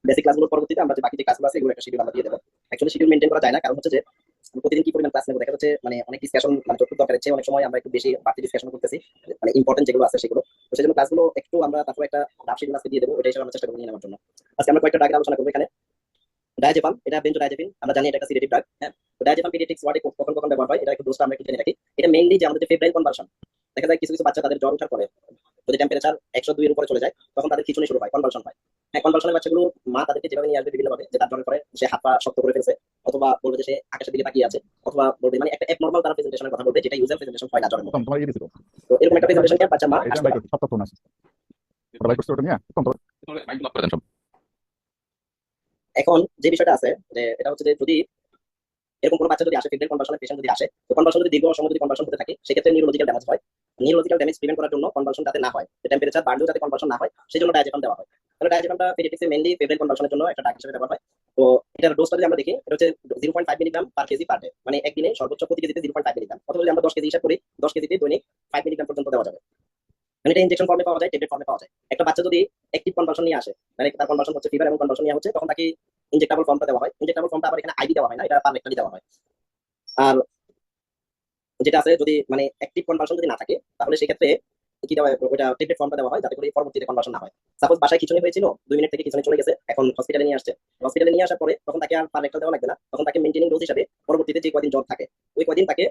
Basic ক্লাসগুলোর পরবর্তীতে আমরা যে বাকি যে ক্লাসগুলো আছে এগুলো একটা শিডিউল আমরা দিয়ে দেবো। অ্যাকচুয়ালি শিডিউল মেনটেন করা যায় না, কারণ হচ্ছে যে প্রতিদিন কি পরিমাণ ক্লাস নেবো দেখা যাচ্ছে, মানে অনেক ডিসকাশন মানে যতটুকু দরকার হচ্ছে অনেক সময় আমরা একটু বেশি বাড়তি ডিসকাশন করতেছি, মানে ইম্পর্টেন্ট যেগুলো আছে সেগুলো। তো সেই জন্য ক্লাসগুলো একটু আমরা তারপরে একটা ডাব শিডিউল আজকে দিয়ে দেবো, ওইটা হিসেবে আমরা চেষ্টা করবো নিয়ে নেওয়ার জন্য। আজকে আমরা কয়েকটা ড্রাগের আলোচনা করবো এখানে। ডায়াজেপাম, এটা বেনজোডায়াজেপিন, আমরা জানি এটা একটা সিডেটিভ ড্রাগ। হ্যাঁ, তো ডায়াজেপাম পিডিয়াট্রিক্স ওয়ার্ডে কখন কখন ব্যবহার হয় এটা একটু ডোজটা আমরা একটু জেনে রাখি। এটা মেইনলি যে আমাদের যে ফেব্রাইল কনভার্সন, দেখা যায় কিছু কিছু বাচ্চা তাদের জ্বর ওঠার পরে যদি টেম্পারেচার 102 এর উপরে চলে যায় তখন তাদের খিঁচুনি শুরু হয়, কনভার্সন হয়। হ্যাঁ, কনভার্সনের বাচ্চাগুলো মা তাদেরকে যেভাবে নিয়ে আসবে বিভিন্ন ভাবে, যে তার জ্বরের পরে সে হাত পা শক্ত করে ফেলছে, অথবা বলবে যে সে আকাশের দিকে তাকিয়ে আছে, অথবা বলবে মানে একটা অ্যাবনরমাল তারা প্রেজেন্টেশনের কথা বলবে, যেটা ইউজুয়াল প্রেজেন্টেশন হয় না জ্বরের মধ্যে। তোমার ইয়ে দিছিল তো এরকম একটা প্রেজেন্টেশন নিয়ে বাচ্চা মা এটা আসতে বাইক পারে। সপ্তাহ ফোন আছে ওটা বাইক করছে ওটা নিয়ে বাইক ব্লক করে দেন সব। এখন যে বিষয়টা আছে যে এটা হচ্ছে যে যদি এরকম কোনো বাচ্চা যদি আসে, ফিবরাইল কনভার্সনের পেশেন্ট যদি আসে, তো কনভার্সন যদি দীর্ঘ সময় যদি কনভার্সন হতে থাকে সেক্ষেত্রে নিউরোলজিক্যাল ড্যামেজ হয়। নিউরোলজিক্যাল ড্যামেজ প্রিভেন্ট করার জন্য কনভার্সন যাতে না হয়, টেম্পারেচার বাড়লেও যাতে কনভার্সন না হয়, সেই জন্য ডায়াজেপাম দেওয়া হয়। তাহলে ডায়াজেপামটা পেডিয়াট্রিক্সে মেইনলি ফিবরাইল কনভার্সনের জন্য একটা ড্রাগ হিসেবে ব্যবহার হয়। তো এটার ডোজটা যদি আমরা দেখি, এটা হচ্ছে 0.5 milligram per KG per day, মানে একদিনে সর্বোচ্চ প্রতি কেজিতে 0.5 মিলিগ্রাম, অথবা যদি আমরা 10 কেজি হিসাব করি 10 কেজিতে দৈনিক 5 মিলিগ্রাম পর্যন্ত দেওয়া যাবে। মানে এটা ইনজেকশন ফর্মে পাওয়া যায়, ট্যাবলেট ফর্মে পাওয়া যায়। একটা বাচ্চা যদি অ্যাক্টিভ কনভার্সন নিয়ে আসে, মানে তার কনভার্সন হচ্ছে ফিভার এবং কনভার্সন নিয়ে হচ্ছে, তখন তাকে ইনজেক্টেবল ফর্মটা দেওয়া হয়। ইনজেক্টেবল ফর্মটা আবার এখানে আইভি দেওয়া হয় না, এটা পার রেক্টালি দেওয়া হয়। আর যেটা আছে যদি মানে অ্যাক্টিভ কনভার্সন যদি না থাকে তাহলে সেক্ষেত্রে কি দেওয়া হয়, ওটা ট্যাবলেট ফর্মটা দেওয়া হয় যাতে করে পরবর্তীতে কনভার্সন না হয়। সাপোজ বাসায় খিচুনি হয়েছিল, 2 মিনিট থেকে খিচুনি চলে গেছে, এখন হসপিটালে নিয়ে আসছে। হসপিটালে নিয়ে আসার পরে তখন তাকে আর পার রেক্টাল দেওয়া লাগবে না, তখন তাকে মেইনটেনিং ডোজ হিসাবে পরবর্তীতে যে কয়দিন জ্বর থাকে ওই কয়দিন তাকে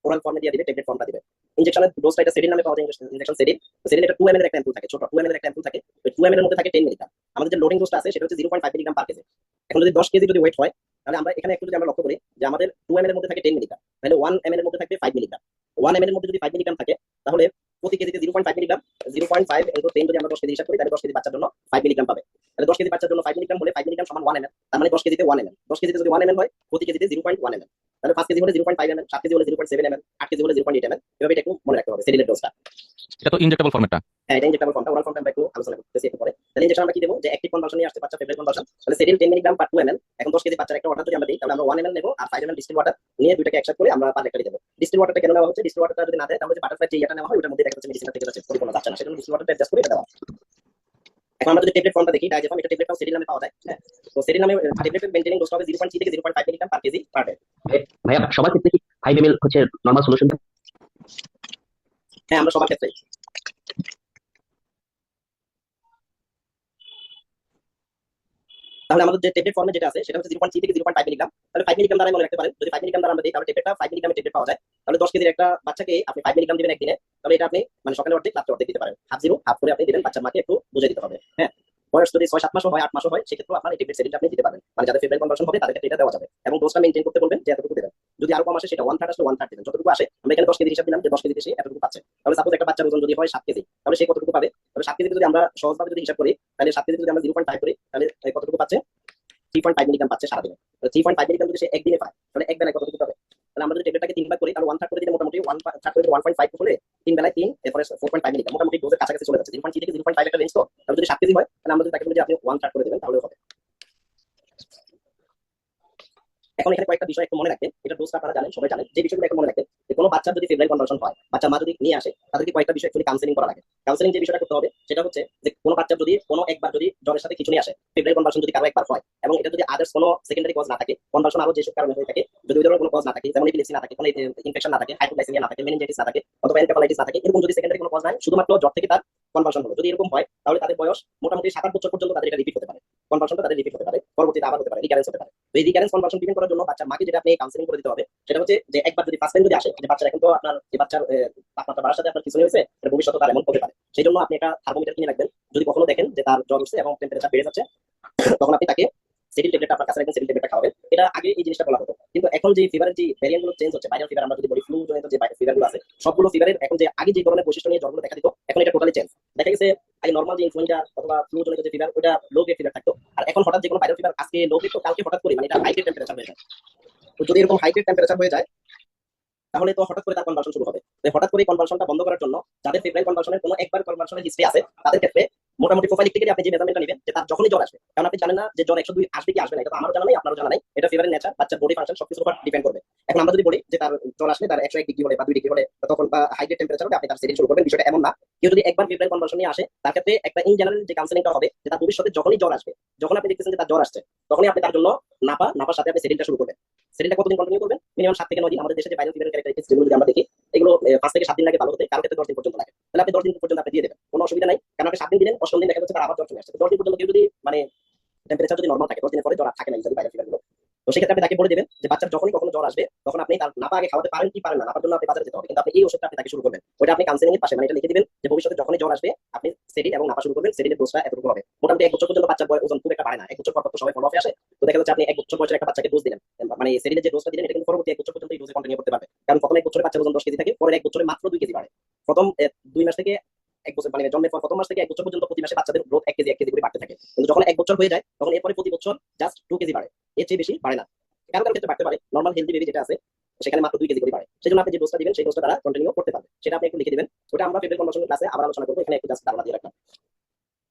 ওরাল ফর্মে দিয়ে দিবে, ট্যাবলেট ফর্মটা দিবে। ইনজেকশনের ডোজটা এটা সেরিন নামে পাওয়া যায়, ইনজেকশন সেরিন। সেরিন এটা 2 ml এর একটা অ্যাম্পুল থাকে, ছোট 2 ml এর একটা অ্যাম্পুল থাকে। ওই 2 ml এর মধ্যে থাকে 10 মিলিগ্রাম। আমাদের যে লোডিং ডোজটা আছে সেটা হচ্ছে 0.5 মিলিগ্রাম পার কেজি। এখন যদি 10 কেজি যদি ওয়েট হয়, তাহলে আমরা এখানে একটু যদি আমরা লক্ষ্য করি যে আমাদের 2 ml এর মধ্যে থাকে 10 মিলিগ্রাম, তাহলে 1 ml এর মধ্যে থাকবে 5 মিলিগ্রাম। 1 ml এর মধ্যে যদি 5 মিলিগ্রাম থাকে তাহলে প্রতি কেজিতে 0.5 মিলিগ্রাম, 0.5 ইনটু 10 যদি আমরা 10 কেজি হিসাব করি তাহলে 10 কেজি বাচ্চার জন্য 5 মিলিগ্রাম পাবে। তাহলে 10 কেজি বাচ্চার জন্য 5 মিলিগ্রাম হলে 5 মিলিগ্রাম সমান 1 ml, তার মানে 10 কেজিতে 1 ml। 10 কেজিতে যদি 1 ml হয় প্রতি কেজিতে 0.1 ml, তাহলে 5 কেজি হলে 0.5 ml, 7 কেজি হলে 0.7 ml, 8 কেজি হলে 0.8 ml। এভাবে এটা একটু মনে রাখতে হবে সেরিনের ডোজটা। এটা তো ইনজেক্টেবল ফরম্যাটটা। হ্যাঁ, এটা ইনজেক্টেবল ফর্মটা, ওরাল ফর্মটা আমরা একটু আলোচনা করতেছি একটু পরে। তাহলে ইনজেকশন আমরা কি দেবো, যে অ্যাক্টিভ কনভার্সন নিয়ে আসছে বাচ্চা, ফেব্রাইল কনভার্সন, তাহলে সেরিন 10 মিলিগ্রাম পার 2 ml। এখন 10 কেজি বাচ্চার একটা ওয়াটার যদি আমরা দিই তাহলে আমরা 1 ml নেবো আর 5 ml ডিস্টিল ওয়াটার নিয়ে দুইটাকে একসাথে করে আমরা পার রেক্টালি দেবো। ডিস্টিল ওয়াটারটা কেন নেওয়া হচ্ছে, ডিস্টিল ওয়াটারটা যদি না দেয় তাহলে যে বাটারফ্লাই যে ইয়েটা নেওয়া হয় ওটার মধ্যে দেখা যাচ্ছে মেডিসিনটা থেকে যাচ্ছে, পরিপূর্ণ যাচ্ছে না, সেজন্য ডিস্টিল ওয়াটারটা অ্যাডজাস্ট করে এটা দেওয়া। এখন আমরা যদি ট্যাবলেট ফর্মটা দেখি, ডায়াজেপাম, এটা ট্যাবলেটটাও সেরিন নামে পাওয়া যায়। হ্যাঁ, তো সেরিন নামে ট্যাবলেটের মেইনটেনিং ডোজটা হবে 0.3 থেকে 0.5 milligram per KG per day. ভাইয়া সবার ক্ষেত্রে কি 5 ml হচ্ছে নরমাল সলিউশন? হ্যাঁ, আমরা সবার ক্ষেত্রে। তাহলে আমাদের যে ট্যাবলেট ফর্মে যেটা আছে সেটা হচ্ছে 0.3 থেকে 0.5 মিলিগ্রাম, তাহলে 5 মিলিগ্রাম দ্বারা মনে রাখতে পারেন। যদি 5 মিলিগ্রাম দ্বারা আমরা দিই তাহলে ট্যাবলেটটা 5 মিলিগ্রামের ট্যাবলেট পাওয়া যায়। তাহলে 10 কেজির একটা বাচ্চাকে আপনি 5 মিলিগ্রাম দিবেন একদিনে, তাহলে এটা আপনি মানে সকালে অর্ধেক রাত্রে অর্ধেক দিতে পারেন, হাফ জিরো হাফ করে আপনি দিবেন, বাচ্চার মাকে একটু বুঝে দিতে হবে। হ্যাঁ, বয়স যদি 6-7 মাসও হয়, 8 মাসও হয়, সেক্ষেত্রে আপনার এই ট্যাবলেট সেরিনটা আপনি দিতে পারবেন, মানে যাদের ফেব্রাইল কনভার্সন হবে তাদের ক্ষেত্রে এটা দেওয়া যাবে। এবং ডোজটা মেইনটেইন করতে বলবেন যে এতটুকু দেবেন। যদি আরো কম আসে সেটা 1/3 আসলে 1/3 দিবেন, যতটুকু আসে। আমরা এখানে 10 কেজি হিসাব দিলাম যে 10 কেজিতে সে এতটুকু পাচ্ছে। তাহলে সাপোজ একটা বাচ্চার ওজন যদি হয় 7 কেজি, তাহলে সে কতটুকু পাবে? তাহলে 7 কেজিতে যদি আমরা সহজভাবে যদি হিসাব করি, তাহলে 7 কেজি যদি আমরা 0.5 করি তাহলে কতটুকু পাচ্ছে? 3.5 মিলিগ্রাম পাচ্ছে সারাদিনে। 3.5 মিলিগ্রাম যদি সে একদিনে পায় তাহলে এক বেলায় কতটুকু পাবে? তাহলে আমরা যদি ট্যাবলেটটাকে 3 ভাগ করি তাহলে 1/3 করে দিলে মোটামুটি 1/3 করে 1.5 হলে 3 বেলায় 3, এরপরে 4.5 মিলিগ্রাম, মোটামুটি ডোজের কাছাকাছি চলে যাচ্ছে। 0.3 থেকে 0.5 একটা রেঞ্জ, তো তাহলে যদি 7 কেজি হয় তাহলে আমরা যদি তাকে বলি যে আপনি 1/3 করে দেবেন তাহলে হবে। এখন এখানে কয়েকটা বিষয় একটু মনে রাখবেন, এটা ডোজটা আপনারা জানেন, সবাই জানেন। যে বিষয়গুলো একটু মনে রাখবেন, যে কোনো বাচ্চার যদি ফেব্রাইল কনভার্সন হয়, বাচ্চা মা যদি নিয়ে আসে, তাদেরকে কয়েকটা বিষয় একটু কাউন্সেলিং করা লাগে। কাউন্সেলিং যে বিষয়টা করতে হবে সেটা হচ্ছে যে কোনো বাচ্চার যদি কোনো একবার যদি জ্বরের সাথে খিচুনি আসে, ফেব্রাইল কনভার্সন যদি কারো একবার হয়, এবং এটা যদি আদার্স কোনো সেকেন্ডারি কজ না থাকে, কনভার্সন আরো যেসব কারণে হয়ে থাকে, যদি ওই ধরনের কোনো কজ না থাকে, যেমন এপিলেপসি না থাকে, কোনো ইনফেকশন না থাকে, হাইপোগ্লাইসেমিয়া না থাকে, মেনিনজাইটিস না থাকে, অথবা এনকেফালাইটিস না থাকে, এরকম যদি সেকেন্ডারি কোনো কজ নাই, শুধুমাত্র জ্বর থেকে তার কনভার্সন হলো, যদি এরকম হয় তাহলে তাদের বয়স মোটামুটি 7-8 বছর পর্যন্ত তাদের এটা রিপিট হতে পারে, কনভার্সনটা তাদের রিপিট হতে পারে, পরবর্তীতে আবার হতে পারে, রিকারেন্স হতে পারে। তো এই রিকারেন্স কনভার্সন প্রিভেন্ট করার জন্য বাচ্চার মাকে যেটা আপনি কাউন্সেলিং করে দিতে হবে সেটা হচ্ছে যে একবার যদি ফার্স্ট টাইম যদি আসে, যে বাচ্চার এখন তো আপনার যে বাচ্চার তাপমাত্রা বাড়ার সাথে আপনার কিছু হয়েছে, এটা ভবিষ্যতে তার এমন হতে পারে, সেই জন্য আপনি একটা থার্মোমিটার কিনে রাখবেন। যদি কখনো দেখেন যে তার জ্বর উঠছে এবং টেম্পারেচার বেড়ে যাচ্ছে, তখন আপনি তাকে সেটিল ট্যাবলেটটা আপনার কাছে রাখবেন, সেটিল ট্যাবলেটটা খাওয়াবেন। এটা আগে এই জিনিসটা বলা হতো, কিন্তু এখন যে ফিভারের যে ভ্যারিয়েন্ট গুলো চেঞ্জ হচ্ছে, ভাইরাল ফিভার আমরা যদি বলি, ফ্লু জনিত যে ফিভার গুলো আছে, সবগুলো ফিভারের এখন যে আগে যে ধরনের বৈশিষ্ট্য নিয়ে জ্বরগুলো দেখা দিত, এখন এটা টোটালি চেঞ্জ। দেখা গেছে আগে নর্মাল যে ইনফ্লুয়েঞ্জা অথবা ফ্লু জনিত যে ফিভার, ওটা লো গ্রেড ফিভার থাকতো, আর এখন হঠাৎ যে কোনো ভাইরাল ফিভার আজকে লো গ্রেড, তো কালকে হঠাৎ করে মানে এটা হাই গ্রেড টেম্পারেচার হয়ে যায়। তো যদি এরকম হাই গ্রেড টেম্পারেচার হয়ে যায় তাহলে তো হঠাৎ করে তার কনভার্সন শুরু হবে। তো হঠাৎ করে কনভার্সনটা বন্ধ করার জন্য যাদের ফেব্রাইল কনভার্সনের কোনো একবার কনভার্সনের হিস্ট্রি আছে তাদের ক্ষেত্রে মোটামুটি প্রোফাইলিকলি আপনি যে মেজারমেন্টটা নেবেন যে তার যখনই জ্বর আসবে, কারণ আপনি জানেন না যে জ্বর 102 আসবে কি আসবে না, এটা তো আমারও জানা নাই আপনারও জানা নাই, এটা ফিভারের নেচার, বাচ্চার বডি ফাংশন সবকিছুর উপর ডিপেন্ড করবে। এখন আমরা যদি বলি যে তার জ্বর আসলে তার 101 ডিগ্রি হলে বা 2 ডিগ্রি হলে তখন বা হাইড্রেট টেম্পারেচার হলে আপনি তার সেটিং শুরু করবেন, বিষয়টা এমন না। কেউ যদি একবার ফেব্রাইল কনভার্সন নিয়ে আসে তার ক্ষেত্রে একটা ইন জেনারেল যে কাউন্সেলিংটা হবে যে তার ভবিষ্যতে যখনই জ্বর আসবে, যখন আপনি দেখতেছেন যে তার জ্বর আসছে, তখনই আপনি তার জন্য নাপার সাথে আপনি সেটিংটা শুরু করবেন। সেটিংটা কতদিন কন্টিনিউ করবেন? মিনিমাম 7 থেকে 9 দিন। আমাদের দেশে যে ভাইরাল ফিভারের ক্যারেক্টারিস্টিক্স যেগুলো যদি আমরা দেখি, এগুলো 5 থেকে 7 দিন লাগে ভালো হতে, কারো ক্ষেত্রে 10 দিন পর্যন্ত লাগে। তাহলে আপনি 10 দিন পর্যন্ত আপনি দিয়ে দেবেন, কোনো অসুবিধা নাই। কারণ আপনি 7 দিন দিলেন, 8 দিন দেখা যাচ্ছে তার আবার জ্বর চলে আসছে। 10 দিন পর্যন্ত কেউ যদি মানে টেম্পারেচার যদি নরমাল থাকে, 10 দিনের পরে জ্বর আর থাকে না ইউজুয়ালি ভাইরাল ফিভারগুলো। তো সেক্ষেত্রে আপনি তাকে বলে দেবেন যে বাচ্চার যখনই কখনো জ্বর আসবে তখন আপনি তার নাপা আগে খাওয়াতে পারেন কি পারেন না, নাপার জন্য আপনি বাজারে যেতে হবে, কিন্তু আপনি এই ওষুধটা আপনি তাকে শুরু করবেন। ওটা আপনি কাউন্সেলিং এর পাশে মানে এটা লিখে দিবেন যে ভবিষ্যতে যখনই জ্বর আসবে আপনি সেডিন এবং নাপা শুরু করবেন, সেডিনের ডোজটা এতটুকু হবে। মোটামুটি 1 বছর পর্যন্ত বাচ্চার ওজন খুব একটা বাড়ে না, 1 বছর পর তো সবাই ফলো আপে আসে। তো দেখা যাচ্ছে আপনি 1 বছর বয়সের একটা বাচ্চাকে ডোজ দিলেন, মানে সেডিনের যে ডোজটা দিলেন এটা কিন্তু পরবর্তী 1 বছর পর্যন্ত এই ডোজে কন্টিনিউ করতে পারবে। কারণ প্রথম 1 বছরে বাচ্চার ওজন 10 কেজি থাকে, পরের 1 বছরে মাত্র 2 কেজি বাড়ে। প্রথম 2 মাস থেকে 1 বছর মানে জন্মের পর প্রথম মাস থেকে 1 বছর পর্যন্ত প্রতি মাসে বাচ্চাদের গ্রোথ 1 কেজি করে বাড়তে থাকে, কিন্তু যখন 1 বছর হয়ে যায় তখন এরপরে প্রতি বছর জাস্ট 2 কেজি বাড়ে, এর চেয়ে বেশি বাড়ে না। কারো কারো ক্ষেত্রে বাড়তে পারে, নর্মাল হেলদি বেবি যেটা আছে সেখানে মাত্র 2 কেজি করে বাড়ে। সেজন্য আপনি যে ডোজটা দিবেন সেই ডোজটা তারা কন্টিনিউ করতে পারবে, সেটা আপনি একটু লিখে দিবেন। ওটা আমরা ফেব্রুয়ারি কনভার্সন ক্লাসে আবার আলোচনা করবো, এখানে একটু জাস্ট ধারণা দিয়ে রাখলাম।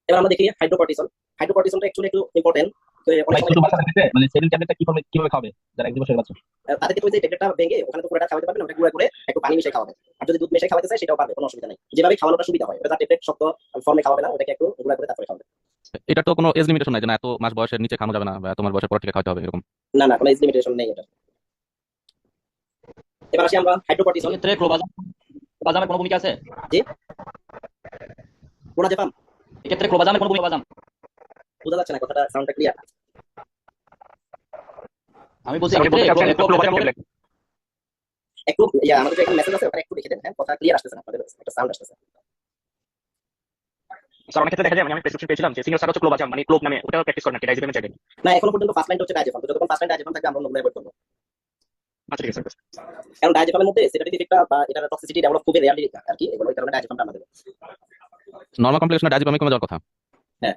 এবার আমরা দেখি হাইড্রোকর্টিসন। হাইড্রোকর্টিসনটা অ্যাকচুয়ালি একটু ইম্পর্টেন্ট। অনেক ভাই সময় ছোট বাচ্চাদের ক্ষেত্রে মানে সেভেন ট্যাবলেটটা কিভাবে খাবে যারা 1 বছরের বাচ্চা? তাদের ক্ষেত্রে ওই যে ট্যাবলেটটা ভেঙে ওখানে তো পুরোটা খাওয়াতে পারবে না, ওটা গুঁড়া করে একটু পানি মিশিয়ে খাওয়াবে। আর যদি দুধ মিশিয়ে খাওয়াতে চায় সেটাও পারবে, কোনো অসুবিধা নেই। যেভাবে খাওয়ানোটা সুবিধা হয়, ওটা তার ট্যাবলেট শক্ত ফর্মে খাওয়াবে না, ওটাকে একটু গুঁড়া করে তারপরে খাওয়াবে। এটা তো কোনো এজ লিমিটেশন নাই যে না এত মাস বয়সের নিচে খাওয়ানো যাবে না বা এত মাস বয়সের পর থেকে খাওয়াতে হবে এরকম? না না, কোনো এজ লিমিটেশন নেই এটা। এবার আসি আমরা হাইড্রোকর্টিসন। এক্ষেত্রে ক্লোবাজামের কোনো ভূমিকা আছে? যে ক্লোনাজেপাম, এক্ষেত্রে ক্লোবাজামের কোনো ভূমিকা? বোঝা যাচ্ছে না কথাটা, সাউন্ডটা ক্লিয়ার। আমি বলছি স্যার, উনি এক্ষেত্রে বলতে চাচ্ছেন ক্লোবাজাম ট্যাবলেট। একটু আমাদের যে এখানে মেসেজ আছে ওখানে একটু লিখে দেন, হ্যাঁ কথা ক্লিয়ার আসতেছে না, আপনাদের একটা সাউন্ড আসতেছে। স্যার অনেক ক্ষেত্রে দেখা যায় মানে আমি প্রেসক্রিপশন পেয়েছিলাম যে সিনিয়র স্যার হচ্ছে ক্লোবাজাম মানে ক্লোব নামে ওটা প্র্যাকটিস করেন নাকি ডাইজিবামের জায়গায়? না, এখনো পর্যন্ত ফার্স্ট লাইনটা হচ্ছে ডায়াজেপাম, তো যতক্ষণ ফার্স্ট লাইন ডায়াজেপাম থাকবে আমরা অন্যগুলো অ্যাভয়েড করবো। আচ্ছা ঠিক আছে স্যার। কারণ ডায়াজেপামের মধ্যে সেটাটিভ ইফেক্টটা বা এটার টক্সিসিটি ডেভেলপ খুবই রেয়ারলি আর কি, এগুলো এই কারণে ডায়াজেপামটা আমাদের। নরমাল কমপ্লিকেশন ডাইজিবামে কমে যাওয়ার কথা। হ্যাঁ,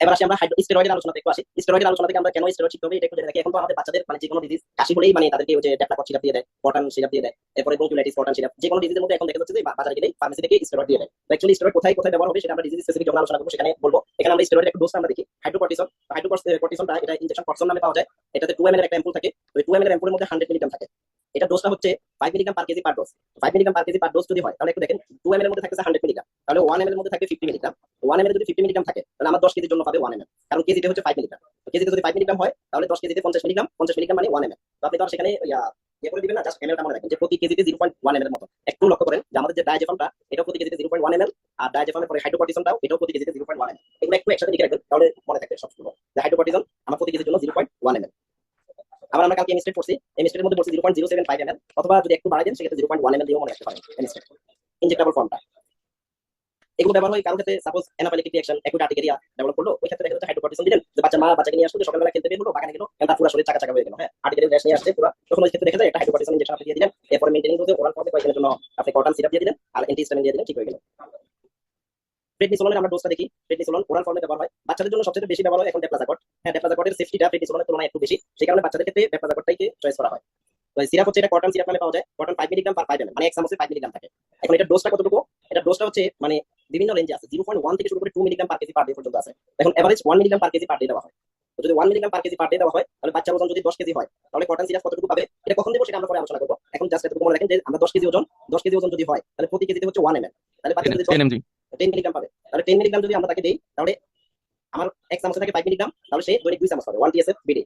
এবার আসি আমরা স্টেরয়েডের আলোচনাতে একটু আসি। স্টেরয়েডের আলোচনা থেকে আমরা কেন স্টেরয়েড শিখতে হবে এটা একটু জেনে রাখি। এখন তো আমাদের বাচ্চাদের মানে যে কোনো ডিজিজ কাশি হলেই মানে তাদেরকে ওই যে ডেপ্লাকট সিরাপ দিয়ে দেয়, কটন সিরাপ দিয়ে দেয়, এরপরে ব্রঙ্কিওলাইটিস কটন সিরাপ, যে কোনো ডিজিজের মধ্যে এখন দেখা যাচ্ছে যে বাজারে গেলেই ফার্মেসি থেকে স্টেরয়েড দিয়ে দেয়। তো অ্যাকচুয়ালি স্টেরয়েড কোথায় কোথায় ব্যবহার হবে সেটা আমরা ডিজিজ স্পেসিফিক যখন আলোচনা করবো সেখানে বলবো। এখানে আমরা স্টেরয়েডের একটা ডোজটা আমরা দেখি, হাইড্রোকর্টিসন। হাইড্রোকর্টিসনটা এটা ইনজেকশন কর্সন নামে পাওয়া যায়। এটাতে 2 ml এর একটা অ্যাম্পুল থাকে, ওই 2 ml এর অ্যাম্পুলের মধ্যে 100 মিলিগ্রাম থাকে। এটা ডোজটা হচ্ছে 5 মিলিগ্রাম পার কেজি পার ডোজ। 5 মিলিগ্রাম পার কেজি পার ডোজ যদি হয় তাহলে একটু দেখেন 2 ml এর মধ্যে থাকছে 100 মিলিগ্রাম, তাহলে 1 ml এর মধ্যে থাকে 50 মিলিগ্রাম। 1 ml এ যদি 50 মিলিগ্রাম থাকে তাহলে আমার 10 কেজির জন্য পাবে 1 ml, কারণ কেজিতে হচ্ছে 5 মিলিগ্রাম। তো কেজিতে যদি 5 মিলিগ্রাম হয় তাহলে 10 কেজিতে 50 মিলিগ্রাম, 50 মিলিগ্রাম মানে 1 ml। তো আপনি তো আর সেখানে ইয়ে করে দিবেন না, জাস্ট এমএলটা মনে রাখবেন যে প্রতি কেজিতে 0.1 ml এর মতো। একটু লক্ষ্য করেন যে আমাদের যে ডায়াজেপামটা এটা প্রতি কেজিতে 0.1 ml, আর ডায়াজেপামের পরে হাইড্রোকর্টিসনটাও এটাও প্রতি কেজিতে 0.1 ml। এগুলো একটু একসাথে লিখে রাখবেন তাহলে মনে থাকবে সবগুলো যে হাইড্রোকর্টিসন আমার প্রতি কেজির জন্য 0.1 ml। আবার আমরা কালকে এমএসটেট পড়ছি, এমএসটেটের মধ্যে বলছি 0.075 ml, অথবা যদি একটু বাড়াই দেন সেক্ষেত্রে 0.1 ml দিয়েও মনে রাখতে পারেন এমএসটেট ইনজেক্টেবল ফর্মটা। এগুলো ব্যবহার হয় কারো ক্ষেত্রে suppose anaphylactic reaction acute urticaria develop করলো, ওই ক্ষেত্রে দেখা যাচ্ছে হাইড্রোকর্টিসন দিলেন, যে বাচ্চা মা বাচ্চাকে নিয়ে আসলো সকালবেলা খেলতে বের হলো, বাগানে গেল, তার পুরো শরীর চাকা চাকা হয়ে গেল, হ্যাঁ আর্টিকেরিয়া র্যাশ নিয়ে আসছে পুরো, তখন ওই ক্ষেত্রে দেখা যায় একটা হাইড্রোকর্টিসন ইনজেকশন আপনি দিয়ে দিলেন, এরপর মেইনটেনিং ডোজে ওরাল ফর্মে কয়েকদিনের জন্য আপনি কটন সিরাপ দিয়ে দিলেন আর অ্যান্টিহিস্টামিন দিয়ে দিলেন, ঠিক হয়ে গেল। প্রেডনিসোলনের আমরা ডোজটা দেখি, প্রেডনিসোলন ওরাল ফর্মে ব্যবহার হয়, বাচ্চাদের জন্য সবচেয়ে বেশি ব্যবহার হয় এখন ডেপ্লাজাকট। হ্যাঁ, ডেপ্লাজাকটের সেফটিটা প্রেডনিসোলনের তুলনায় একটু বেশি, সেই কারণে বাচ্চাদের ক্ষেত্রে ডেপ্লাজাকটটাকে চয়েস করা হয়। তো সিরাপ হচ্ছে এটা কটন সিরাপ নামে পাওয়া যায়, কটন 5 মিলিগ্রাম পার 5 ml, মানে এক চামচে 5 মিলিগ্রাম থাকে। এখন এটা ডোজটা কতটুকু? এটা ডোজটা হচ্ছে মানে বিভিন্ন রেঞ্জে আছে, 0.1 থেকে শুরু করে 2 milligram per KG per day পর্যন্ত আছে। এখন average 1 milligram per KG per day দেওয়া হয়। তো যদি 1 milligram per KG per day দেওয়া হয় তাহলে বাচ্চার ওজন যদি 10 কেজি হয় তাহলে কটন সিরাপ কতটুকু পাবে এটা কখন দেবো সেটা আমরা পরে আলোচনা করবো। এখন জাস্ট এতটুকু মনে রাখেন যে আমরা 10 কেজি ওজন যদি হয় তাহলে প্রতি কেজিতে হচ্ছে 1 ml, তাহলে বাচ্চা যদি 10 mg 10 মিলিগ্রাম পাবে, তাহলে 10 মিলিগ্রাম যদি আমরা তাকে দেই তাহলে আমার এক চামচে থাকে 5 মিলিগ্রাম, তাহলে সে দৈনিক 2 চামচ পাবে 1 টিএসএফ বিডি।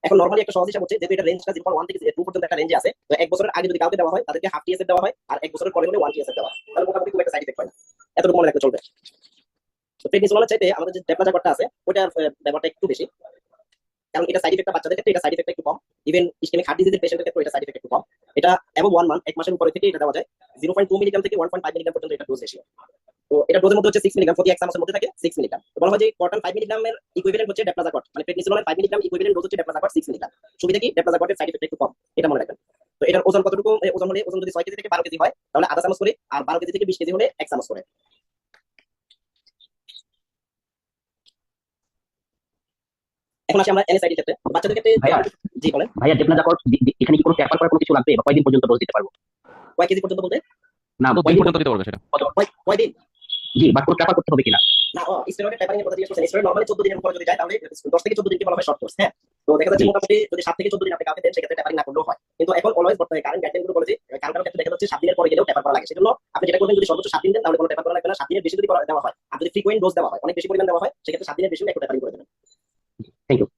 এখন নরমালি একটা সহজ হিসাব হচ্ছে যেহেতু এটা রেঞ্জটা 0.1 থেকে 2 পর্যন্ত একটা রেঞ্জে আছে, তো এক বছরের আগে যদি কাউকে দেওয়া হয় তাদেরকে হাফ টিএসএফ দেওয়া হয়, আর এক বছরের পরে হলে 1 টিএসএফ দেওয়া হয়, তাহলে মোটামুটি খুব একটা সাইড ইফেক্ট হয় না, এতটুকু মনে রাখলে চলবে। তো প্রেডনিসোলনের চাইতে আমাদের যে ডেপ্লাজাকটটা আছে ওটার ব্যবহারটা একটু বেশি, কারণ এটা সাইড ইফেক্টটা বাচ্চাদের ক্ষেত্রে এটা সাইড ইফেক্ট একটু কম, ইভেন ইসকেমিক হার্ট ডিজিজের পেশেন্টের ক্ষেত্রে এটা সাইড ইফেক্ট একটু কম। এটা এবং 1 মান্থ, এক মাসের উপরে থেকে এটা দেওয়া যায়। 0.2 মিলিগ্রাম থেকে 1.5 মিলিগ্রাম পর্যন্ত এটা ডোজ রেশিও। তো এটা ডোজের মধ্যে হচ্ছে 6 মিলিগ্রাম, প্রতি এক চামচের মধ্যে থাকে 6 মিলিগ্রাম। তো বলা হয় যে কটন 5 মিলিগ্রামের ইকুইভ্যালেন্ট হচ্ছে ডেপ্লাজাকট, মানে প্রেডনিসোলনের 5 মিলিগ্রাম ইকুইভ্যালেন্ট ডোজ হচ্ছে ডেপ্লাজাকট 6 মিলিগ্রাম। সুবিধা কি? ডেপ্লাজাকটের সাইড ইফেক্ট একটু কম, এটা মনে রাখবেন। তো এটার ওজন কতটুকু? ওজন হলে ওজন যদি 6 কেজি থেকে 12 কেজি হয় তাহলে আধা চামচ করে, আর 12 কেজি থেকে 20 কেজি হলে এক চামচ করে। এখন আসি আমরা এনএসআইডি ক্ষেত্রে, বাচ্চাদের ক্ষেত্রে ভাইয়া জি বলেন। ভাইয়া ডেপনাজাকর এখানে কি কোনো পেপার করার কোনো কিছু লাগবে, বা কয়দিন পর্যন্ত ডোজ দিতে পারবো? কয় কেজি পর্যন্ত বলতে? না, কত দিন কয়দিন পর্যন্ত দিতে পারবে সেটা? কয়দিন? জি, বা কোনো পেপার করতে হবে কিনা? না, স্টেরয়েড ট্যাপারিং এর কথা জিজ্ঞেস করছেন। স্টেরয়েড নরমালি 14 দিনের উপরে যদি যায় তাহলে 10 থেকে 14 দিনকে বলা হয় শর্ট কোর্স। হ্যাঁ, তো দেখা যাচ্ছে জি মোটামুটি যদি 7 থেকে 14 দিন আপনি কাউকে দেন সেক্ষেত্রে ট্যাপারিং না করলেও হয়। কিন্তু এখন অলওয়েজ বর্তমানে কারেন্ট গাইডলাইন গুলো বলে যে কারো ক্ষেত্রে দেখা যাচ্ছে 7 দিনের পরে গেলেও ট্যাপার করা লাগে। সেজন্য আপনি যেটা করবেন, যদি সর্বোচ্চ 7 দিন দেন তাহলে কোনো ট্যাপার করা লাগবে না। 7 দিনের বেশি যদি দেওয়া হয় আর যদি ফ্রিকোয়েন্ট ডোজ দেওয়া হয়, অনেক বেশি পরিমাণ দেওয়া হয়, সেক্ষেত্রে 7 দিনের বেশি একটু ট্যাপারিং করে দেবেন। Thank you.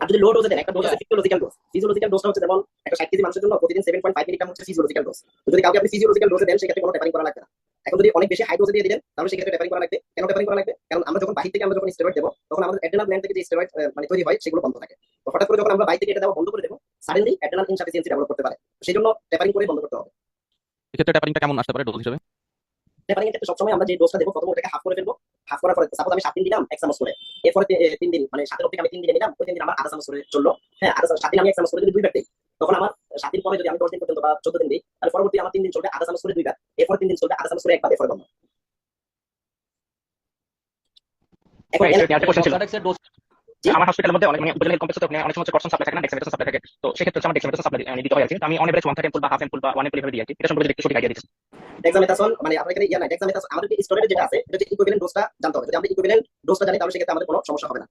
আর যদি লো ডোজে দেন, একটা ডোজ আছে ফিজিওলজিক্যাল ডোজ। ফিজিওলজিক্যাল ডোজটা হচ্ছে যেমন একটা 60 কেজি মানুষের জন্য প্রতিদিন 7.5 মিলিগ্রাম হচ্ছে ফিজিওলজিক্যাল ডোজ। তো যদি কাউকে আপনি ফিজিওলজিক্যাল ডোজে দেন সেক্ষেত্রে কোনো ট্যাপারিং করা লাগবে না। এখন যদি অনেক বেশি হাই ডোজে দিয়ে দিলেন তাহলে সেক্ষেত্রে ট্যাপারিং করা লাগবে। কেন ট্যাপারিং করা লাগবে? কারণ আমরা যখন বাহির থেকে আমরা যখন স্টেরয়েড দেবো তখন আমাদের অ্যাড্রেনাল গ্ল্যান্ড থেকে যে স্টেরয়েড মানে তৈরি হয় সেগুলো বন্ধ থাকে। তো হঠাৎ করে যখন আমরা বাইরে থেকে এটা দেওয়া বন্ধ করে দেবো, সাডেনলি অ্যাড্রেনাল ইনসাফিসিয়েন্সি ডেভেলপ করতে পারে। সেই জন্য ট্যাপারিং করে বন্ধ করতে হবে। এক্ষেত্রে ট্যাপারিংটা কেমন আসতে পারে ডোজ হিসেবে? ট্যাপারিং এর ক্ষেত্রে সবসময় আমরা যে ডোজটা দেবো প্রথমে ওটাকে হাফ করে ফেলবো। হাফ করার পরে সাপোজ আমি 7 দিন দিলাম 1 চামচ করে। এরপরে 3 দিন মানে 7 এর থেকে আমি 3 দিনে নিলাম, ওই 3 দিন আমার আধা চামচ করে চললো। হ্যাঁ, আধা চামচ 7 দিন আমি 1 চামচ করে যদি 2 বার দিই, তখন আমার 7 দিন পরে যদি আমি 10 দিন পর্যন্ত বা 14 দিন দিই, তাহলে পরবর্তী আমার 3 দিন চলবে আধা চামচ করে 2 বার, এরপর 3 দিন চলবে আধা চামচ করে 1 বার, এরপর বন্ধ। এখন একটা কোশ্চেন ছিল। জি আমার হসপিটালের মধ্যে অনেক মানে উপজেলা হেলথ কমপ্লেক্সে তো অনেক সময় কর্সন সাপ্লাই থাকে না, ডেক্সামেথাসন সাপ্লাই থাকে। তো সেক্ষেত্রে হচ্ছে আমার ডেক্সামেথাসন সাপ্লাই দিতে হয় আর কি। তো আমি অন এভারেজ 1/3 এমপুল বা হাফ এমপুল বা 1 এমপুল এভাবে দিই আর কি। এটা সম্পর্কে একটু সঠিক আইডিয়া দিচ্ছি। ডেক্সামেথাসন মানে আপনার এখানে ইয়া নাই, ডেক্সামেথাসন আমাদের যে স্টোরেজ যেটা আছে এটা হচ্ছে ইকুইভ্যালেন্ট ডোজটা জানতে হবে। যদি আমরা ইকুইভ্যালেন্ট ডোজটা জানি তাহলে সেক্ষেত্রে আমাদের কোনো সমস্যা হবে না।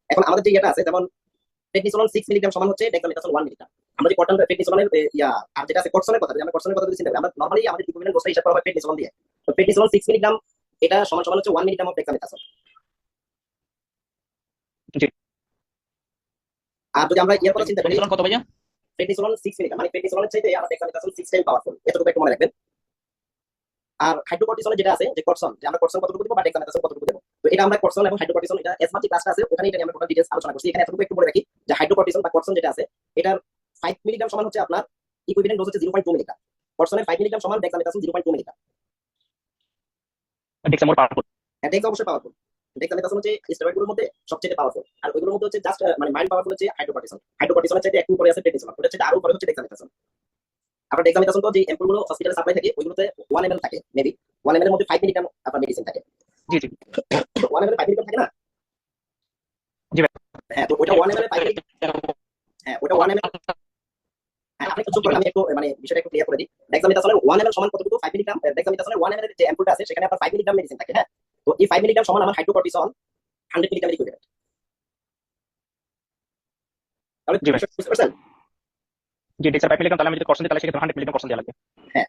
এখন আমাদের যে ইয়েটা আছে, যেমন প্রেডনিসোলন 6 মিলিগ্রাম সমান হচ্ছে ডেক্সামেথাসন 1 মিলিগ্রাম। আমরা যে কটন প্রেডনিসোলনের ইয়া আর যেটা আছে কটসনের কথা, যদি আমরা কটসনের কথা যদি চিন্তা করি, আমরা নরমালি আমাদের ইকুইভ্যালেন্ট ডোজটা হিসাব করা হয় প্রেডনিসোলন দিয়ে। তো প্রেডনিসোলন 6 মিলিগ্রাম এটা সমান সমান হচ্ছে 1 মিলিগ্রাম অফ ডেক্সামেথাসন। জি, আর যদি আমরা ইয়ার কথা চিন্তা করি, প্রেডিকশন কত ভাইয়া? প্রেডনিসোলন 6 মিলিগ্রাম মানে প্রেডনিসোলনের চাইতে আমার ডেক্সামেথাসন 6 টাইম পাওয়ারফুল, এতটুকু একটু মনে রাখবেন। আর হাইড্রোকর্টিসনে যেটা আছে যে কর্সন, যে আমরা কর্সন কতটুকু দেব বা ডেক্সামেথাসন কতটুকু দেব, তো এটা আমরা কর্সন এবং হাইড্রোকর্টিসন এটা এসমা যে ক্লাসটা আছে ওখানে এটা নিয়ে আমরা টোটাল ডিটেইলস আলোচনা করছি। এখানে এতটুকু একটু বলে রাখি যে হাইড্রোকর্টিসন বা কর্সন যেটা আছে এটার 5 মিলিগ্রাম সমান হচ্ছে আপনার ইকুইভ্যালেন্ট ডোজ হচ্ছে 0.2 মিলিগ্রাম। কর্সনের 5 মিলিগ্রাম সমান dexamethasone 0.2 milligram. DEXA more powerful. DEXA অবশ্যই পাওয়ারফুল। ডেক্সামেথাসন হচ্ছে স্টেরয়েডগুলোর মধ্যে সবচেয়ে পাওয়ারফুল, আর ওইগুলোর মধ্যে হচ্ছে জাস্ট মানে মাইল্ড পাওয়ারফুল হচ্ছে হাইড্রোকর্টিসন। হাইড্রোকর্টিসনের চাইতে একটু উপরে আছে প্রেডনিসোলন, ওটা চাইতে আরো উপরে হচ্ছে ডেক্সামেথাসন। আপনার ডেক্সামেথাসন তো যে অ্যাম্পুল গুলো হসপিটালে সাপ্লাই থাকে ওইগুলোতে 1 ml থাকে, মেবি 1 ml এর মধ্যে 5 মিলিগ্রাম আপনার মেডিসিন থাকে। জি জি 1 ml এর 5 মিলিগ্রাম থাকে না? জি ভাই। হ্যাঁ, তো ওটা 1 ml এর 5 মিলিগ্রাম। হ্যাঁ, ওটা 1 ml। হ্যাঁ, আপনি একটু চুপ করেন, আমি একটু মানে বিষয়টা একটু ক্লিয়ার করে দিই। ডেক্সামেথাসনের 1 ml সমান কতটুকু? 5 মিলিগ্রাম। ডেক্সামেথাসনের 1 ml এর যে অ্যাম্পুলটা আছে সেখানে আপনার 5 মিলিগ্রাম মেডিসিন থাকে। হ্যাঁ, তো এই 5 মিলিগ্রাম সমান আমার হাইড্রোকর্টিসন 100 মিলিগ্রামের ইকুইভ্যালেন্ট। তাহলে জি ভাই। বুঝতে পারছেন? জি, ডেক্সা 5 মিলিগ্রাম, তাহলে আমি যদি কর্সন দিই তাহলে সেক্ষেত্রে 100 মিলিগ্রাম কর্সন দেওয়া লাগবে। হ্যাঁ,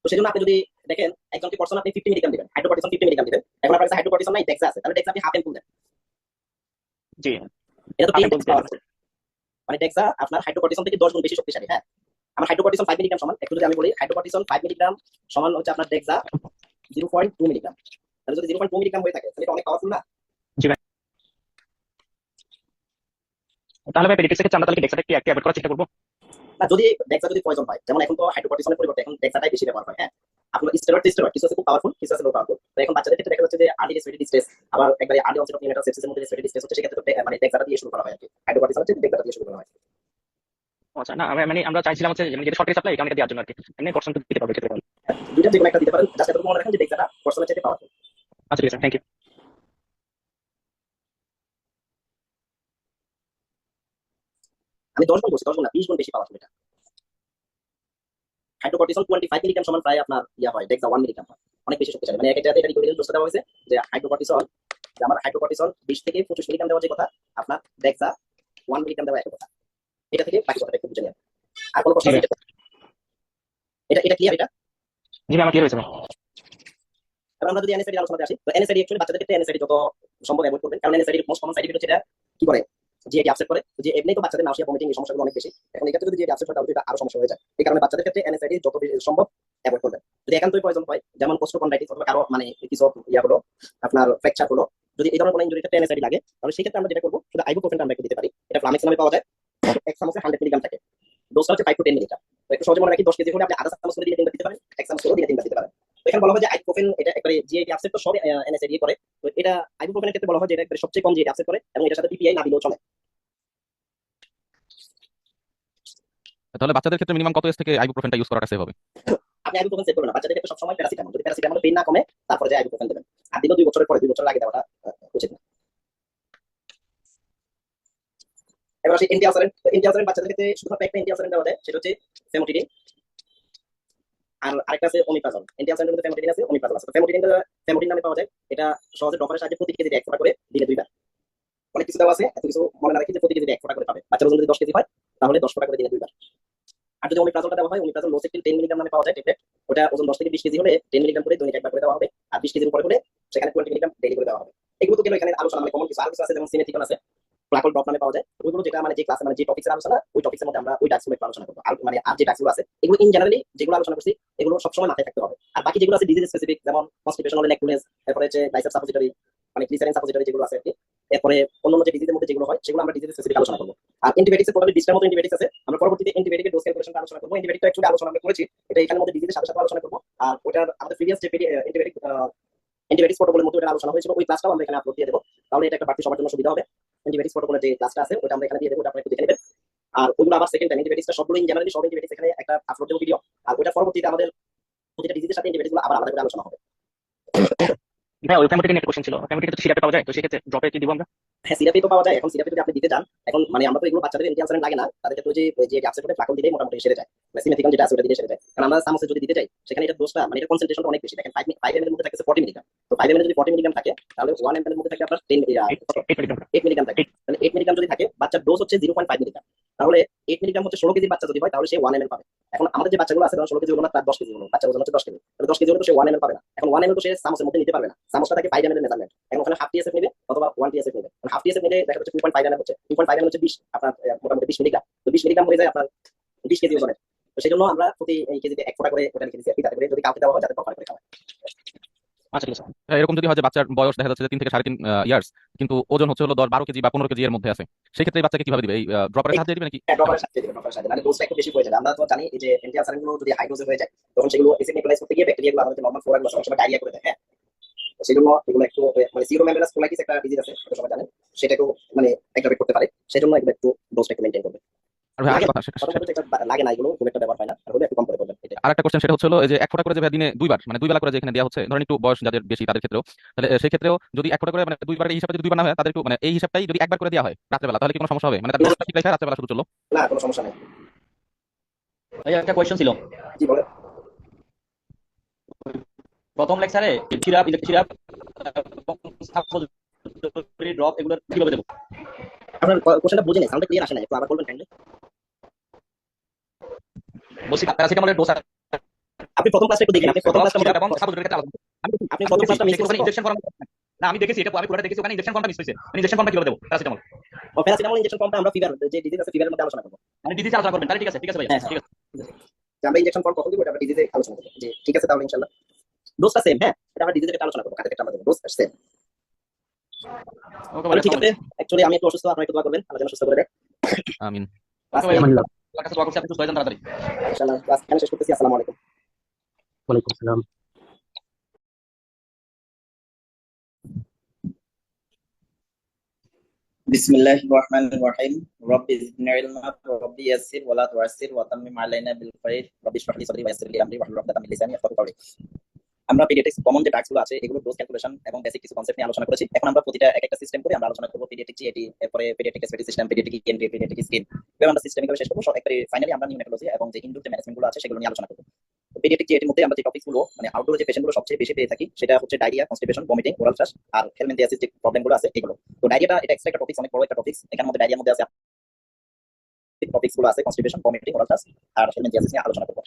তো সেজন্য আপনি যদি দেখেন একজনকে কর্সন আপনি 50 মিলিগ্রাম দিবেন, হাইড্রোকর্টিসন 50 মিলিগ্রাম দিবেন। এখন আপনার কাছে হাইড্রোকর্টিসন নাই, ডেক্সা আছে, তাহলে ডেক্সা আপনি হাফ এম্পুল দেন। জি, এটা তো half 10 ampoule টাইমস পাওয়ারফুল। মানে ডেক্সা আপনার হাইড্রোকর্টিসন থেকে 10 গুণ বেশি শক্তিশালী। হ্যাঁ, আমার হাইড্রোকর্টিসন 5 মিলিগ্রাম সমান, একটু যদি আমি বলি হাইড্রোকর্টিসন 5 মিলিগ্রাম সমান হচ্ছে আপনার ডেক্সা 0.2 মিলিগ্রাম। তাহলে যদি 0.2 মিলিগ্রাম হয়ে থাকে তাহলে এটা অনেক পাওয়ারফুল না? জি ভাই। তাহলে ভাই পেডিয়াট্রিক্স ক্ষেত্রে আমরা তাহলে ডেক্সাটা কি অ্যাভয়েড করার চেষ্টা করব? না, যদি ডেক্সা যদি প্রয়োজন হয়, যেমন এখন তো হাইড্রোকর্টিসনের পরিবর্তে এখন ডেক্সাটাই বেশি ব্যবহার হয়। হ্যাঁ, আপনার স্টেরয়েড কিছু আছে খুব পাওয়ারফুল, কিছু আছে লো পাওয়ারফুল। তো এখন বাচ্চাদের ক্ষেত্রে দেখা যাচ্ছে যে আর্লি রেসপিরেটরি ডিস্ট্রেস, আবার একবারে আর্লি অনসেট অফ নিউনেটাল সেপসিসের মধ্যে রেসপিরেটরি ডিস্ট্রেস হচ্ছে, সেক্ষেত্রে তো মানে ডেক্সাটা দিয়ে শুরু করা হয় আর কি। হাইড্রোকর্টিসন হচ্ছে ডেক্সাটা দিয়ে শুরু করা হয়। আচ্ছা, না মানে আমরা চাইছিলাম হচ্ছে মানে যেটা সরকারি সাপ্লাই এটা দেওয়ার জন্য আর কি। এমনি কর্সন তো দিতে পারবে ক্ষেত্রে। দুইটা যে কোনো একটা দিতে পারেন, জাস্ট এতটুকু মনে রাখেন যে ডেক্সাটা কর্সনের চাইতে পাওয়ারফুল। আচ্ছা ঠিক আছে, থ্যাংক ইউ। আমি 10 গুণ বলছি, 10 গুণ না, 20 গুণ বেশি পাওয়ারফুল এটা। হাইড্রোকর্টিসন 25 মিলিগ্রাম সমান প্রায় আপনার ইয়া হয়, ডেক্সা 1 মিলিগ্রাম হয়, অনেক বেশি শক্তিশালী। মানে একটা এটা রিকমেন্ডেড ডোজ দেওয়া হয়েছে যে হাইড্রোকর্টিসন, যে আমার হাইড্রোকর্টিসন 20 থেকে 25 মিলিগ্রাম দেওয়া যে কথা, আপনার ডেক্সা 1 মিলিগ্রাম দেওয়া এক কথা। এটা থেকে বাকি কথাটা একটু বুঝে নিন। আর কোনো প্রশ্ন আছে? এটা এটা ক্লিয়ার এটা? জি ভাই, আমার ক্লিয়ার হয়েছে ভাই। কারণ আমরা যদি এনএসআইডি আলোচনাতে আসি, তো এনএসআইডি অ্যাকচুয়ালি বাচ্চাদের ক্ষেত্রে এনএসআইডি যত সম্ভব অ্যাভয়েড করবেন, কারণ NSAID most common side effect হচ্ছে এটা কি করে, জিআইডি আপসেট করে। যে এমনি তো বাচ্চাদের নাউসিয়া ভমিটিং এই সমস্যাগুলো অনেক বেশি, এখন এক্ষেত্রে যদি জিআইডি আপসেট হয় তাহলে এটা আরো সমস্যা হয়ে যায়। এই কারণে বাচ্চাদের ক্ষেত্রে এনএসআইডি যত বেশি সম্ভব অ্যাভয়েড করবেন। যদি একান্তই প্রয়োজন হয়, যেমন কোস্টোকন্ডাইটিস অথবা কারো মানে কিছু ইয়া হলো, আপনার ফ্র্যাকচার হলো, যদি এই ধরনের কোনো ইনজুরি ক্ষেত্রে এনএসআইডি লাগে, তাহলে সেই ক্ষেত্রে আমরা যেটা করবো, শুধু আইবুপ্রোফেনটা আমরা একটু দিতে পারি। এটা ফ্লামেক্স নামে পাওয়া যায়, এক চামচে 100 মিলিগ্রাম থাকে, ডোজটা হচ্ছে 5 to 10 মিলিগ্রাম। তো একটু সহজে মনে রাখি, 10 কেজি হলে আপনি আধা চামচ করে দিলে 3 বার দিতে পারেন, এক চামচ করে দিলে 3 বার দিতে পারেন। তো এখানে বলা হয় যে আইবুপ্রোফেন এটা একবারে জিআইডি আপসেট তো সব এনএসআইডি করে। তো এটা আইবুপ্রোফেনের ক্ষেত্রে বলা হয় যে এটা একবারে সবচেয়ে কম জিআইডি আপসেট করে, এবং এটার সাথে পিপিআই না দিলেও চলে। তাহলে বাচ্চাদের ক্ষেত্রে মিনিমাম কত এজ থেকে আইবুপ্রোফেনটা ইউজ করাটা সেভ হবে? আপনি আইবুপ্রোফেন সেভ করবেন না, বাচ্চাদের ক্ষেত্রে সবসময় প্যারাসিটামল, যদি প্যারাসিটামল পেইন না কমে তারপরে যে আইবুপ্রোফেন দেবেন। আর দিলেও 2 বছরের পরে, 2 বছরের আগে দেওয়াটা উচিত না। এবার আসি এন্টিঅক্সিডেন্ট বাচ্চাদের ক্ষেত্রে শুধুমাত্র একটা এন্টিঅক্সিডেন্ট দেওয়া যায়, সেটা হচ্ছে ফেমোটিডিন, আর আরেকটা আছে ওমিপ্রাজল। এন্টিঅক্সিডেন্টের মধ্যে ফেমোটিডিন আছে, ওমিপ্রাজল আছে। ফেমোটিন নামে পাওয়া যায়, এটা সহজে ড্রপারের সাহায্যে প্রতি কেজিতে 1 ফোঁটা করে দিনে 2 বার। অনেক কিছু দেওয়া আছে, এত কিছু মনে না রেখে যে প্রতি কেজিতে 1 ফোঁটা করে পাবে। বাচ্চার ওজন যদি 10 কেজি হয় তাহলে 10 ফোঁটা করে দিনে 2 বার। আর যদি ওমিপ্রাজলটা দেওয়া হয়, ওমিপ্রাজল লোসেক্টিন 10 মিলিগ্রাম নামে পাওয়া যায় ট্যাবলেট, ওটা ওজন 10 থেকে 20 কেজি হলে 10 মিলিগ্রাম করে দৈনিক 1 বার করে দেওয়া হবে। আর 20 কেজির উপরে হলে সেখানে 20 মিলিগ্রাম ডেইলি করে দেওয়া হবে। এগুলো তো গেল এখানে আলোচনা, মানে কমন কিছু আর কিছু আছে, যেমন সিমেথিকন আছে, প্লাকল ড্রপ নামে পাওয়া যায়। ওইগুলো যেটা মানে যে ক্লাসে মানে যে টপিক্সের আলোচনা, ওই টপিক্সের মধ্যে আমরা ওই ডাক্সগুলো একটু আলোচনা করবো। আর মানে আর যে ডাক্সগুলো আছে এগুলো ইন জেনারেলি যেগুলো আলোচনা করছি এগুলো সবসময় মাথায় থাকতে হবে। আর বাকি যেগুলো আছে ডিজিজ স্পেসিফিক, যেমন কনস্টিপেশন হলে নেকটুনেস, তারপরে হচ্ছে বাইসেপ সাপোজিটরি, মানে গ্লিসারিন সাপোজিটরি যেগুলো আছে আর কি, এরপরে অন্যান্য যে ডিজিজের মধ্যে যেগুলো হয় সেগুলো আমরা ডিজিজ স্পেসিফিক আলোচনা করবো। আর অ্যান্টিবায়োটিক্সের টোটালি 20টার মতো অ্যান্টিবায়োটিক্স আছে, আমরা পরবর্তীতে অ্যান্টিবায়োটিকের ডোজ ক্যালকুলেশনটা আলোচনা করবো। অ্যান্টিবায়োটিকটা অ্যাকচুয়ালি আলোচনা আমরা করেছি, এটা এখানের মধ্যে ডিজিজের সাথে সাথে আলোচনা করবো। আর ওটার আমাদের প্রিভিয়াস যে অ্যান্টিবায়োটিক্স প্রোটোকলের মধ্যে ওটা আলোচনা হয়েছিল, ওই ক্লাসটাও আমরা এখানে আপলোড দিয়ে দেবো। তাহলে এটা একটা বাড়তি সবার জন্য সুবিধা হবে। অ্যান্টিবায়োটিক্স প্রোটোকলের যে ক্লাসটা আছে ওটা আমরা এখানে দিয়ে দেবো, ওটা আপনারা একটু দেখে নেবেন। আর ওগুলো আবার সেকেন্ড টাইম অ্যান্টিবায়োটিক্সটা সবগুলো ইন জেনারেলি সব অ্যান্টিবায়োটিক্স এখানে একটা আপলোড দেবো ভিডিও। আর ওটা পরবর্তীতে আমাদের প্রতিটা ডিজিজের সাথে অ্যান্টিবায়োটিক্সগুলো আবার আলাদা করে আলোচনা হবে। হ্যাঁ, ওই ফেমোটিডিন একটা কোশ্চেন ছিল। ফেমোটিডিন তো সিরাপে পাওয়া যায়, তো সেক্ষেত্রে ড্রপে কি দিব আমরা? হ্যাঁ, সিরাপে তো পাওয়া যায়। এখন সিরাপে যদি আপনি দিতে চান, এখন মানে আমরা তো এগুলো বাচ্চাদের অ্যান্টিঅক্সিডেন্ট লাগে না, তাদের ক্ষেত্রে যে ক্যাপসুল ফ্লাকন দিলেই মোটামুটি সেরে যায়, সিমেথিকন যেটা আছে ওটা দিলে সেরে যায়। কারণ আমরা সামোসে যদি দিতে চাই সেখানে এটা ডোজটা মানে এটা কনসেন্ট্রেশনটা অনেক বেশি। দেখেন 5 ml এর মধ্যে থাকে 40 মিলিগ্রাম, তো 5 ml যদি 40 মিলিগ্রাম থাকে তাহলে 1 ml এর মধ্যে থাকে আপনার 8 মিলিগ্রাম। 8 মিলিগ্রাম থাকে। তাহলে 8 মিলিগ্রাম যদি থাকে, বাচ্চার ডোজ হচ্ছে 0.5 মিলিগ্রাম, তাহলে 8 মিলিগ্রাম হচ্ছে 16 কেজি বাচ্চা যদি হয় তাহলে সে 1 ml পাবে। এখন আমাদের যে বাচ্চাগুলো আছে ধরুন 16 কেজি হলো না, তার 10 কেজি হলো, বাচ্চার ওজন হচ্ছে 10 কেজি, তাহলে 10 কেজি হলে তো সে 1 ml পাবে না। এখন 1 ml তো সে সামোসের মধ্যে নিতে পারবে না, সামোসটা থাকে 5 ml এর মেজারমেন্ট। এখন ওখানে হাফ টিএসএফ নেবে অথবা 1 টিএসএফ নেবে। হাফ টিএসএফ নিলে দেখা যাচ্ছে 2.5 ml হচ্ছে, 2.5 ml হচ্ছে 20, আপনার মোটামুটি 20 মিলিগ্রাম। তো 20 মিলিগ্রাম হয়ে যায় আপনার 20 কেজি ওজনের। তো সেই জন্য আমরা প্রতি এই কেজিতে 1 ফোঁটা করে ওটা লিখে দিচ্ছি, যাতে করে যদি কাউকে দেওয়া হয় যাতে প্রপার করে খাওয়া। আচ্ছা, ঠিক আছে। এরকম যদি হয় যে বাচ্চার বয়স দেখা যাচ্ছে যে 3 থেকে 3.5 ইয়ার্স, কিন্তু ওজন হচ্ছে হলো 12 কেজি বা 15 কেজি এর মধ্যে আছে, সেই ক্ষেত্রে এই বাচ্চাকে কিভাবে দিবে? এই ড্রপারের সাহায্যে দিবে নাকি? ড্রপারের সাথে দিবে, ড্রপারের সাথে, মানে ডোজটা একটু বেশি হয়ে যাবে। আমরা তো জানি এই যে অ্যান্টিঅক্সিডেন্ট গুলো যদি হাই ডোজে হয়ে যায় তখন সেগুলো এসিড নিউক্লিয়াস করতে গিয়ে ব্যাকটেরিয়া গুলো আমাদের নরমাল ফ্লোরা গুলো সবসময় ডায়রিয়া করে দেয়। হ্যাঁ, সেই জন্য এগুলো একটু মানে সিরো মেমব্রেনাস কোলাইটিস একটা ডিজিজ আছে, সেটা সবাই জানেন, সেটাকেও মানে অ্যাগ্রাভেট করতে পারে। সেই জন্য এগুলো একটু ডোজটা একটু মেইনটেইন করবে। আর ভাই লাগে আরেকটা কথা, প্রথমত যেটা লাগে না, এগুলো খুব একটা ব্যবহার হয় না, আর হলে একটু কম করে করবেন এটা। আরেকটা কোশ্চেন, সেটা হচ্ছে হলো এই যে 1 ফোঁটা করে যে ভাই দিনে 2 বার, মানে 2 বেলা করে যে এখানে দেওয়া হচ্ছে, ধরেন একটু বয়স যাদের বেশি তাদের ক্ষেত্রেও, তাহলে সেই ক্ষেত্রেও যদি 1 ফোঁটা করে মানে 2 বারের এই হিসাবে যদি 2 বার না হয়, তাদের একটু মানে এই হিসাবটাই যদি 1 বার করে দেওয়া হয় রাত্রেবেলা, তাহলে কি কোনো সমস্যা হবে? মানে তার ডোজটা ঠিক রাখা রাত্রেবেলা শুধু চললো। না, কোনো সমস্যা নেই। ভাই একটা কোয়েশ্চন ছিল। জি বলে। প্রথম লেকচারে সিরাপ, ইলেকট্রিক সিরাপ, ড্রপ এগুলো কিভাবে দেবো? আপনার কোশ্চেনটা বুঝে নেই, সাউন্ডটা ক্লিয়ার আসে না, একটু আবার বলবেন কাইন্ডলি। বলছি প্যারাসিটামলের ডোজ আপনি প্রথম ক্লাসটা একটু দেখেন, আপনি প্রথম ক্লাসটা এবং সাপোজিটরি ক্ষেত্রে আলাদা। আপনি প্রথম ক্লাসটা মিস করছেন। ইনজেকশন ফর্ম না, আমি দেখেছি এটা, আমি পুরোটা দেখেছি, ওখানে ইনজেকশন ফর্মটা মিস হয়েছে। ইনজেকশন ফর্মটা কিভাবে দেবো প্যারাসিটামল? ও প্যারাসিটামল ইনজেকশন ফর্মটা আমরা ফিভার যে ডিজিজ আছে ফিভারের মধ্যে আলোচনা করব। মানে ডিজিজ আলোচনা করবেন, তাহলে ঠিক আছে, ঠিক আছে ভাই, হ্যাঁ, ঠিক আছে। যে আমরা ইনজেকশন ফর্ম কখন দিব এটা আমরা ডিজিজে আলোচনা করব। জি ঠিক আছে, তাহলে ইনশাআল্লাহ ডোজটা সেম। হ্যাঁ, এটা আমরা ডিজিজে আলোচনা করব, কাতে আমরা দেব ডোজ সেম। ওকে ভাই, ঠিক আছে। অ্যাকচুয়ালি আমি একটু অসুস্থ, আপনারা একটু দোয়া করবেন আল্লাহ যেন সুস্থ করে দেয়। আমিন। ওকে ভাই, আলহামদুলিল্লাহ। আপনার কাছে দোয়া করছি আপনি সুস্থ হয়ে যান তাড়াতাড়ি। ইনশাআল্লাহ ক্লাস এখানে শেষ করতেছি। আসসালামু আলাইকুম। ওয়ালাইকুম আসসালাম। বিসমিল্লাহির রহমানির রহিম। রব্বি জিদনি ইলমা রব্বি ইয়াসসির ওয়া লা তু'আসসির ওয়া তাম্মিম আলাইনা বিল খাইর রব্বি ইশরাহ লি সাদরি ওয়া ইয়াসসির লি আমরি ওয়াহলুল উকদাতাম মিন লিসানি ইয়াফকাহু কওলি। আমরা পিডিয়াট্রিক্স কমন যে টাস্কগুলো আছে এগুলো ডোজ ক্যালকুলেশন এবং বেসিক কিছু কনসেপ্ট নিয়ে আলোচনা করেছি। এখন আমরা প্রতিটা একটা সিস্টেম করে আমরা আলোচনা করব। পিডিয়াট্রিক জিএটি, এরপরে paediatric SPT system, paediatric ENT, paediatric skin, এভাবে আমরা সিস্টেমিক ভাবে শেষ করব। সব একবারে ফাইনালি আমরা নিউমেটোলজি এবং যে ইনডোর যে ম্যানেজমেন্ট গুলো আছে সেগুলো নিয়ে আলোচনা করব। পিডিয়াট্রিক জিএটির মধ্যে আমরা যে টপিকস গুলো মানে আউটডোর যে পেশেন্টগুলো সবচেয়ে বেশি পেয়ে থাকি সেটা হচ্ছে diarrhoea, constipation, vomiting, oral thrush আর হেলমেন্থিয়াসিস যে প্রবলেমগুলো আছে এগুলো। তো ডায়রিয়াটা এটা এক্সট্রা একটা টপিকস, অনেক বড় একটা টপিকস। এখানের মধ্যে ডায়রিয়ার মধ্যে আছে টপিকস গুলো আছে কনস্টিপেশন, ভমিটিং, ওরাল থ্রাশ আর হেলমেন্থিয়াসিস নিয়ে আলোচনা করব।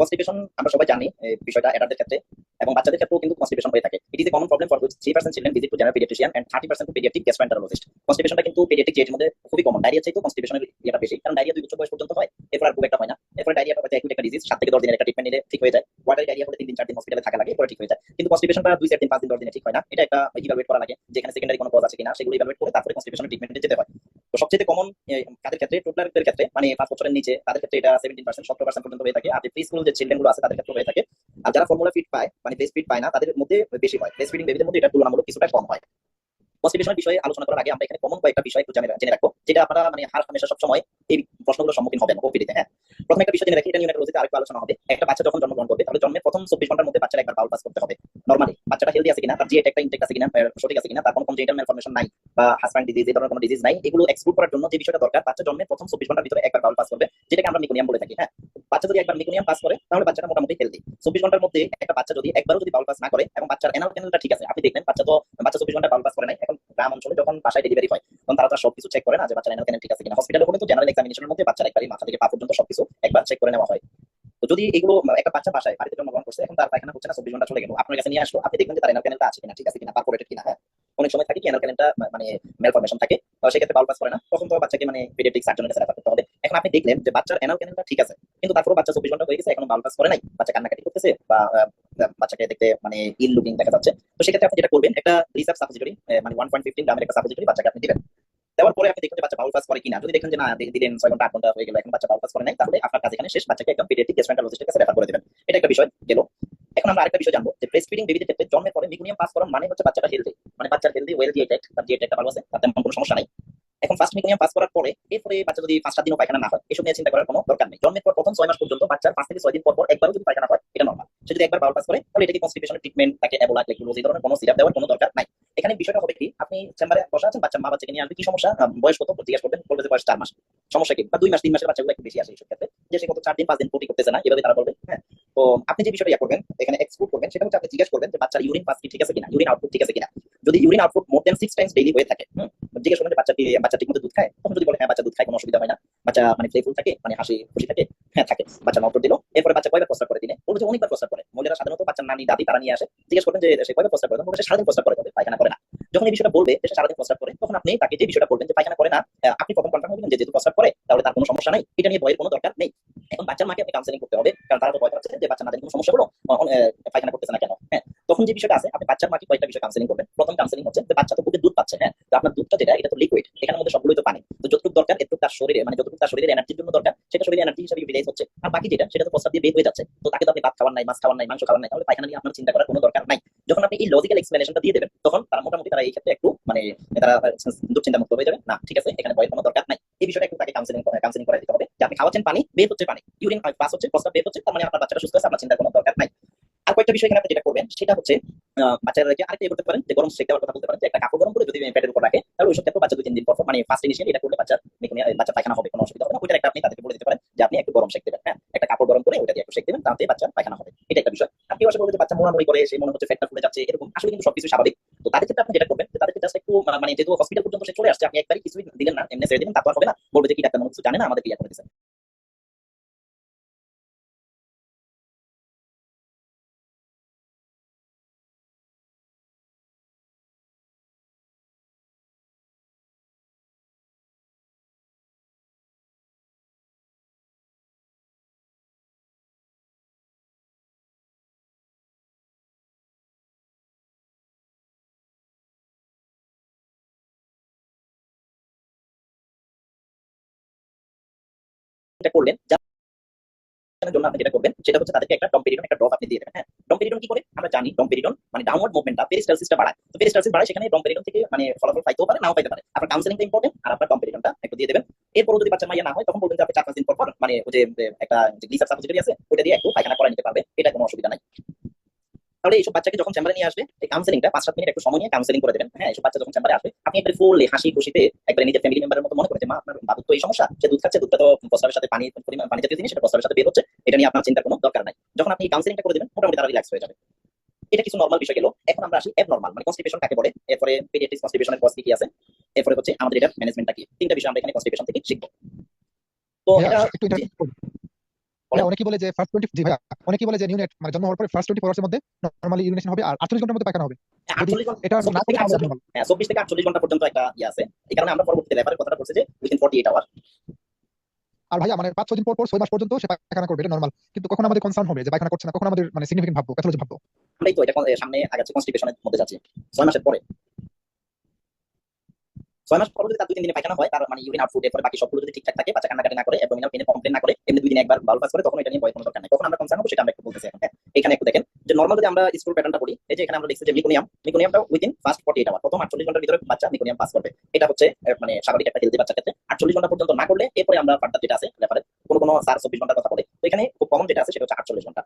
কনস্টিপেশন আমরা সবাই জানি এই বিষয়টা অ্যাডাল্টদের ক্ষেত্রে এবং বাচ্চাদের ক্ষেত্রেও কিন্তু কনস্টিপেশন হয়ে থাকে। It is a common problem for which 3% children visit to general paediatrician and 30% to paediatric gastroenterologist. কনস্টিপেশনটা কিন্তু পেডিয়াট্রিক জিএটির মধ্যে খুবই কমন। ডায়রিয়া চাইতো কনস্টিপেশনের ইয়েটা বেশি, কারণ ডায়রিয়া 2 বছর বয়স পর্যন্ত হয়, এরপর আর খুব একটা হয় না। এরপর ডায়রিয়াটা হয়তো একটু একটা ডিজিজ, 7 থেকে 10 দিনের একটা ট্রিটমেন্ট নিলে ঠিক হয়ে যায়। ওয়াটারি ডায়রিয়া হলে 3 দিন 4 দিন হসপিটালে থাকা লাগে, এরপর ঠিক হয়ে যায়। কিন্তু কনস্টিপেশনটা 2 4 দিন 5 দিন 10 দিনে ঠিক হয় না। এটা একটা ইভালুয়েট করা লাগে, যেখানে সেকেন্ডারি কোনো কজ আছে কিনা সেগুলো ইভালুয়েট করে তারপরে কনস্টিপেশনের ট্রিটমেন্টে যেতে হয়। তো সবচেয়ে কমন কাদের ক্ষেত্রে, টোটলারদের ক্ষেত্রে মানে 5 বছরের নিচে তাদের ক্ষেত্রে এটা 17% 17% পর্যন্ত হয়ে থাকে। আর প্রি স্কুল যে চিলড্রেন গুলো আছে তাদের ক্ষেত্রে হয়ে থাকে। আর যারা ফর্মুলা ফিট পায় মানে ব্রেস্ট ফিড পায় না তাদের মধ্যে বেশি হয়। ব্রেস্ট ফিডিং বেবিদের মধ্যে এটা তুলনামূলক কিছুটা কম হয়। কনস্টিপেশনের বিষয়ে আলোচনা করার আগে আমরা এখানে কমন কয়েকটা বিষয় একটু জেনে রাখবো, যেটা আপনারা মানে হামেশা সবসময় এই প্রশ্নগুলোর সম্মুখীন হবেন ওপিডিতে। হ্যাঁ, প্রথমে একটা বিষয় জেনে রাখি, এটা নিউরোলজিতে আরেকটু আলোচনা হবে। একটা বাচ্চা যখন জন্মগ্রহণ করবে তাহলে জন্মের প্রথম 24 ঘন্টার মধ্যে বাচ্চার একবার বাউল পাস করতে হবে। নরমালি বাচ্চাটা হেলদি আছে কিনা, তার জিএট একটা ইনটেক আছে কিনা, সঠিক আছে কিনা, তার কোনো কনজেনিটাল ম্যালফরমেশন নাই বা হাসব্যান্ড ডিজিজ এই ধরনের কোনো ডিজিজ নাই, এগুলো এক্সক্লুড করার জন্য যে বিষয়টা দরকার, বাচ্চা জন্মের প্রথম 24 ঘন্টার ভিতরে একবার বাউল পাস করবে, যেটাকে আমরা মিকোনিয়াম বলে থাকি। হ্যাঁ, বাচ্চা যদি একবার মিকোনিয়াম পাস করে তাহলে বাচ্চাটা মোটামুটি হেলদি। 24 ঘন্টার মধ্যে একটা বাচ্চা যদি একবারও যদি বাউল পাস না করে এবং বাচ্চার অ্যানাল ক্যানেলটা ঠিক আছে, আপনি দেখবেন বাচ্চা 24 ঘন্টা বাউল পাস করে নাই। এখন গ্রাম অঞ্চলে যখন বাসায় ডেলিভারি হয় তখন তারা তো সবকিছু চেক করে না যে বাচ্চার অ্যানাল ক্যানেল ঠিক আছে কিনা। হসপিটালে হলে তো জেনারেল এক্সামিনেশনের মধ্যে বাচ্চার একবারই মাথা থেকে পা পর্যন্ত সবকিছু একবার চেক করে নেওয়া হয়। তো যদি এগুলো একটা বাচ্চা বাসায় বাড়িতে জন্মগ্রহণ করছে, এখন তার পায়খানা হচ্ছে না, 24 ঘন্টা চলে গেল, আপনার কাছে নিয়ে আসলো, আপনি দেখবেন যে তার অ্যানাল ক্যানেলটা আছে কিনা, ঠিক আছে কিনা, পারফোরেটেড কিনা। হ্যাঁ, অনেক সময় থাকে কি অ্যানাল ক্যানেলটা মানে ম্যালফরমেশন থাকে, তো সেক্ষেত্রে বাউল পাস করে না, তখন তো বাচ্চাকে মানে পেডিয়াট্রিক সার্জনের কাছে রেফার করতে হবে। এখন আপনি দেখলেন যে বাচ্চার অ্যানাল ক্যানেলটা ঠিক আছে, কিন্তু তারপরে বাচ্চা 24 ঘন্টা হয়ে গেছে এখনো বাউল পাস করে নাই, বাচ্চা কান্নাকাটি করতেছে বা বাচ্চাকে দেখতে মানে ইল লুকিং দেখা যাচ্ছে, তো সেক্ষেত্রে আপনি যেটা করবেন, একটা রিসার্চ সাপোজিটরি মানে 1.15 গ্রামের একটা সাপোজিটরি বাচ্চাকে আপনি দিবেন। দেওয়ার পরে আপনি দেখুন যে বাচ্চা বাউল পাস করে কিনা। যদি দেখেন যে না, দিলেন 6 ঘন্টা 8 ঘন্টা হয়ে গেল, এখন বাচ্চা বাউল পাস করে নাই, তাহলে আপনার কাজ এখানে শেষ, বাচ্চাকে একদম পেডিয়াট্রিক গ্যাস্ট্রোএন্টারোলজিস্টের কাছে রেফার করে দিবেন। এটা একটা বিষয় গেল। এখন আমরা আরেকটা বিষয় জানবো যে ব্রেস্ট ফিডিং বেবিদের ক্ষেত্রে জন্মের পরে মিকোনিয়াম পাস করা মানে হচ্ছে বাচ্চাটা হেলদি, মানে বাচ্চার হেলদি ওয়েল জিএট, তার জিএট ভালো আছে, তার তেমন কোনো সমস্যা নাই। এখন ফার্স্ট মিকোনিয়াম পাস করার পরে এরপরে বাচ্চা যদি 5-7 দিনও পায়খানা না হয়, এসব নিয়ে চিন্তা করার কোনো দরকার নেই। জন্মের পর প্রথম 6 মাস পর্যন্ত বাচ্চার 5 থেকে 6 দিন পর পর একবারও যদি পায়খানা হয়, এটা নরমাল। সে যদি একবার বাউল পাস করে তাহলে এটাকে কনস্টিপেশনের ট্রিটমেন্ট, তাকে অ্যাবোলা লেকটুলোজ এই ধরনের কোনো সিরাপ দেওয়ার কোনো দরকার নাই। এখানে বিষয়টা হবে কি, আপনি চেম্বারে বসা আছেন, বাচ্চা মা বাচ্চাকে নিয়ে আসবে, কি সমস্যা, বয়স কত জিজ্ঞাসা করবেন, বলবে যে বয়স 4 মাস, সমস্যা কি, বা 2 মাস 3 মাসের বাচ্চাগুলো একটু বেশি আসে এইসব ক্ষেত্রে, যে সে কত 4 দিন 5 দিন পটি করতেছে না, এভাবে তারা বলবে। হ্যাঁ, তো আপনি যে বিষয়টা করবেন এখানে এক্সক্লুড করবেন, সেটা হচ্ছে আপনি জিজ্ঞাসা করবেন যে বাচ্চার ইউরিন পাস কি ঠিক আছে কিনা, ইউরিন আউটপুট ঠিক আছে কিনা। যদি ইউরিন আউটপুট মোর দেন 6 টাইমস ডেইলি হয়ে থাকে, জিজ্ঞেস করবেন যে বাচ্চা ঠিকমতো দুধ খায়, তখন যদি বলে হ্যাঁ বাচ্চা দুধ খায়, কোনো অসুবিধা হয় না, বাচ্চা মানে প্লেফুল থাকে, মানে হাসি খুশি থাকে, হ্যাঁ থাকে, বাচ্চা নজর দিল। এরপরে বাচ্চা কয়বার প্রস্রাব করে দিনে, বলবে যে অনেকবার প্রস্রাব করে। মহিলারা সাধারণত বাচ্চার নানি দাদি তারা নিয়ে আসে, জিজ্ঞেস করবেন যে সে কয়বার প্রস্রাব করে, তখন বলবে সে সারাদিন প্রস্রাব করে, তবে পায়খানা করে না। যখন এই বিষয়টা বলবে যে সে সারাদিন প্রস্রাব করে, তখন আপনি তাকে যে বিষয়টা বলবেন যে পায়খানা করে না, আপনি প্রথম কনফার্ম হবেন যে যেহেতু প্রস্রাব করে তাহলে তার কোনো সমস্যা নাই, এটা নিয়ে ভয়ের কোনো দরকার নেই। এখন বাচ্চার মাকে আপনি কাউন্সেলিং করতে হবে, কারণ তারা তো ভয় পাচ্ছে যে বাচ্চা না কোনো সমস্যা হলো, পায়খানা করতেছে না কেন। হ্যাঁ, তখন যে বিষয়টা আছে, আপনি বাচ্চার মাকে কয়েকটা বিষয় কাউন্সেলিং করবেন। প্রথম কাউন্সেলিং হচ্ছে যে বাচ্চা তো বুকে দুধ পাচ্ছে, হ্যাঁ, তো আপনার দুধটা যেটা, এটা তো লিকুইড, এখানের মধ্যে সবগুলোই তো পানি, তো যতটুকু দরকার এতটুকু তার শরীরে, মানে যতটুকু তার শরীরে এনার্জির জন্য দরকার, সেটা শরীরে এনার্জি হিসেবে ইউটিলাইজ হচ্ছে, আর বাকি যেটা সেটা তো প্রস্তাব দিয়ে বের হয়ে যাচ্ছে। তো তাকে তো আপনি ভাত খাওয়ার নাই, মাছ খাওয়ার নাই, মাংস খাওয়ার নাই, তাহলে পায়খানা নিয়ে আপনার চিন্তা করার কোনো দরকার নাই। যখন আপনি এই লজিক্যাল এক্সপ্লেনেশনটা দিয়ে দেবেন, তখন তারা মোটামুটি তারা এই ক্ষেত্রে একটু মানে তারা দুশ্চিন্তা মুক্ত হয়ে যাবে, না ঠিক আছে এখানে ভয়ের কোনো দরকার নাই। এই বিষয়টা একটু তাকে কাউন্সেলিং করে দিতে হবে যে আপনি খাওয়াচ্ছেন পানি, বের হচ্ছে পানি, ইউরিন পাস হচ্ছে, প্রস্তাব বের হচ্ছে, তার মানে আপনার বাচ্চাটা সুস্থ আছে, আপনার চিন্তার কোনো দরকার নাই। আর কয়েকটা বিষয় এখানে আপনি যেটা করবেন সেটা হচ্ছে বাচ্চাদেরকে আরেকটা করতে পারেন যে গরম শেক দেওয়ার কথা বলতে পারেন, যে একটা কাপড় গরম করে যদি পেটের উপর রাখে, তাহলে ওই ক্ষেত্রে বাচ্চা 2-3 দিন পর মানে ফার্স্ট ইনিশিয়ালি এটা করলে বাচ্চা পায়খানা হবে, কোনো অসুবিধা হবে না। ওইটা একটা আপনি তাদেরকে বলে দিতে পারেন যে আপনি একটু গরম শেক দেবেন, হ্যাঁ, একটা কাপড় গরম করে ওইটা দিয়ে একটু শেক দেবেন, তাতে বাচ্চা পায়খানা হবে, এটা একটা বিষয়। আপনি আসলে বলবেন যে বাচ্চা মোড়ামুড়ি করে, সে মনে হচ্ছে পেটটা ফুলে যাচ্ছে, এরকম আসলে কিন্তু সবকিছু স্বাভাবিক। তো তাদের ক্ষেত্রে আপনি যেটা করবেন যে তাদেরকে জাস্ট একটু মানে যেহেতু হসপিটাল পর্যন্ত সে চলে আসছে, আপনি একবারই কিছুই দিলেন না, এমনি ছেড়ে দিলেন, তারপর হবে না, বলবে যে কি ডাক্তার মনে কিছু জানে না, আমাদের ইয়া করে দিয়েছে। এটা করলেন জন্য আপনি যেটা করবেন সেটা হচ্ছে তাদেরকে একটা ডমপেরিডন একটা ড্রপ আপনি দিয়ে দেবেন। হ্যাঁ, ডমপেরিডন কি করে আমরা জানি, ডমপেরিডন মানে ডাউনওয়ার্ড মুভমেন্টটা পেরিস্টালসিসটা বাড়ায়, তো পেরিস্টালসিস বাড়ায়, সেখানে ডমপেরিডন থেকে মানে ফলাফল পাইতেও পারে, নাও পাইতে পারে। আপনার কাউন্সেলিংটা ইম্পর্টেন্ট, আর আপনার ডমপেরিডনটা একটু দিয়ে দেবেন। এরপরও যদি বাচ্চা মাইয়া না হয়, তখন বলবেন যে আপনি 4-5 দিন পর পর মানে ওই যে একটা যে গ্লিসার সাবস্টিটিউট আছে ওটা দিয়ে একটু পায়খানা করাই নিতে পারবে, এটা কোনো অসুবিধা নাই। তাহলে এইসব বাচ্চাকে যখন চেম্বারে নিয়ে আসবে, এই কাউন্সেলিংটা 5-7 মিনিট একটু সময় নিয়ে কাউন্সেলিং করে দেবেন। হ্যাঁ, এইসব বাচ্চা যখন চেম্বারে আসবে, আপনি একটু ফুললি হাসি খুশিতে একবারে নিজের ফ্যামিলি মেম্বারের মতো মনে করে যে মা আপনার বাবুর তো এই সমস্যা, সে দুধ খাচ্ছে, দুধটা তো প্রস্রাবের সাথে পানি পরিমাণ পানি জাতীয় জিনিস, সেটা প্রস্রাবের সাথে বের হচ্ছে, এটা নিয়ে আপনার চিন্তার কোনো দরকার নাই। যখন আপনি কাউন্সেলিংটা করে দেবেন, মোটামুটি তারা রিল্যাক্স হয়ে যাবে। এটা কিছু নরমাল বিষয় গেল। এখন আমরা আসি অ্যাবনরমাল মানে কনস্টিপেশন কাকে বলে, এরপরে পেডিয়াট্রিক কনস্টিপেশনের কজ কি আছে, এরপরে হচ্ছে আমাদের এটার ম্যানেজমেন্টটা কি, তিনটা বিষয় আমরা এখানে কনস্টিপেশন থেকে শিখবো। তো ভাইয়া এটা একটু interrupt করবো। ভাইয়া অনেকে বলে যে ফার্স্ট 20 জি ভাইয়া অনেকে বলে যে নিউনেট মানে জন্ম হওয়ার পরে ফার্স্ট 24 আওয়ার্সের মধ্যে নরমালি ইউরিনেশন হবে আর 48 ঘন্টার মধ্যে পায়খানা হবে। যদি 48 ঘন্টা এটা না 24 করে থেকে তাহলে 48 abnormal। হ্যাঁ 24 থেকে 48 ঘন্টা পর্যন্ত একটা ইয়ে আছে। এই কারণে আমরা পরবর্তীতে রেফারের কথাটা বলছি যে উইথিন 48 আওয়ার। আর ভাইয়া মানে 5-6 দিন পর পর 6 মাস পর্যন্ত সে পায়খানা করবে, এটা নরমাল। কিন্তু কখন আমাদের কনসার্ন হবে যে পায়খানা করছে না, কখন আমাদের মানে সিগনিফিকেন্ট ভাববো, প্যাথোলজি ভাববো। আমরাই তো এটা সামনে আগাচ্ছি কনস্টিপেশনের মধ্যে যাচ্ছি 6 মাসের পরে। 6 মাস পর যদি তার 2-3 দিনে পায়খানা হয়, তার মানে ইউরিন আউটপুট এর পরে বাকি সবগুলো যদি ঠিকঠাক থাকে, বাচ্চা কান্নাকাটি না করে, অ্যাবডোমিনাল পেইনে কমপ্লেইন না করে, এমনি 2 দিনে একবার বাউল পাস করে, তখন এটা নিয়ে ভয় কোনো দরকার নাই। কখন আমরা কনসার্ন হবো সেটা আমরা একটু বলতেছি এখন। হ্যাঁ, এখানে একটু দেখেন যে নরমাল যদি আমরা স্কুল প্যাটার্নটা পড়ি, এই যে এখানে আমরা লিখছি যে মিকোনিয়ামটা উইদিন ফার্স্ট 48 আওয়ার, প্রথম 48 ঘন্টার ভিতরে বাচ্চা মিকোনিয়াম পাস করবে। এটা হচ্ছে মানে স্বাভাবিক একটা হেলদি বাচ্চার ক্ষেত্রে। 48 ঘন্টা পর্যন্ত না করলে এরপরে আমরা ফার্দার যেটা আছে রেফারে কোনো স্যার 24 ঘন্টার কথা বলে, তো এখানে খুব কমন যেটা আছে সেটা হচ্ছে 48 ঘন্টা।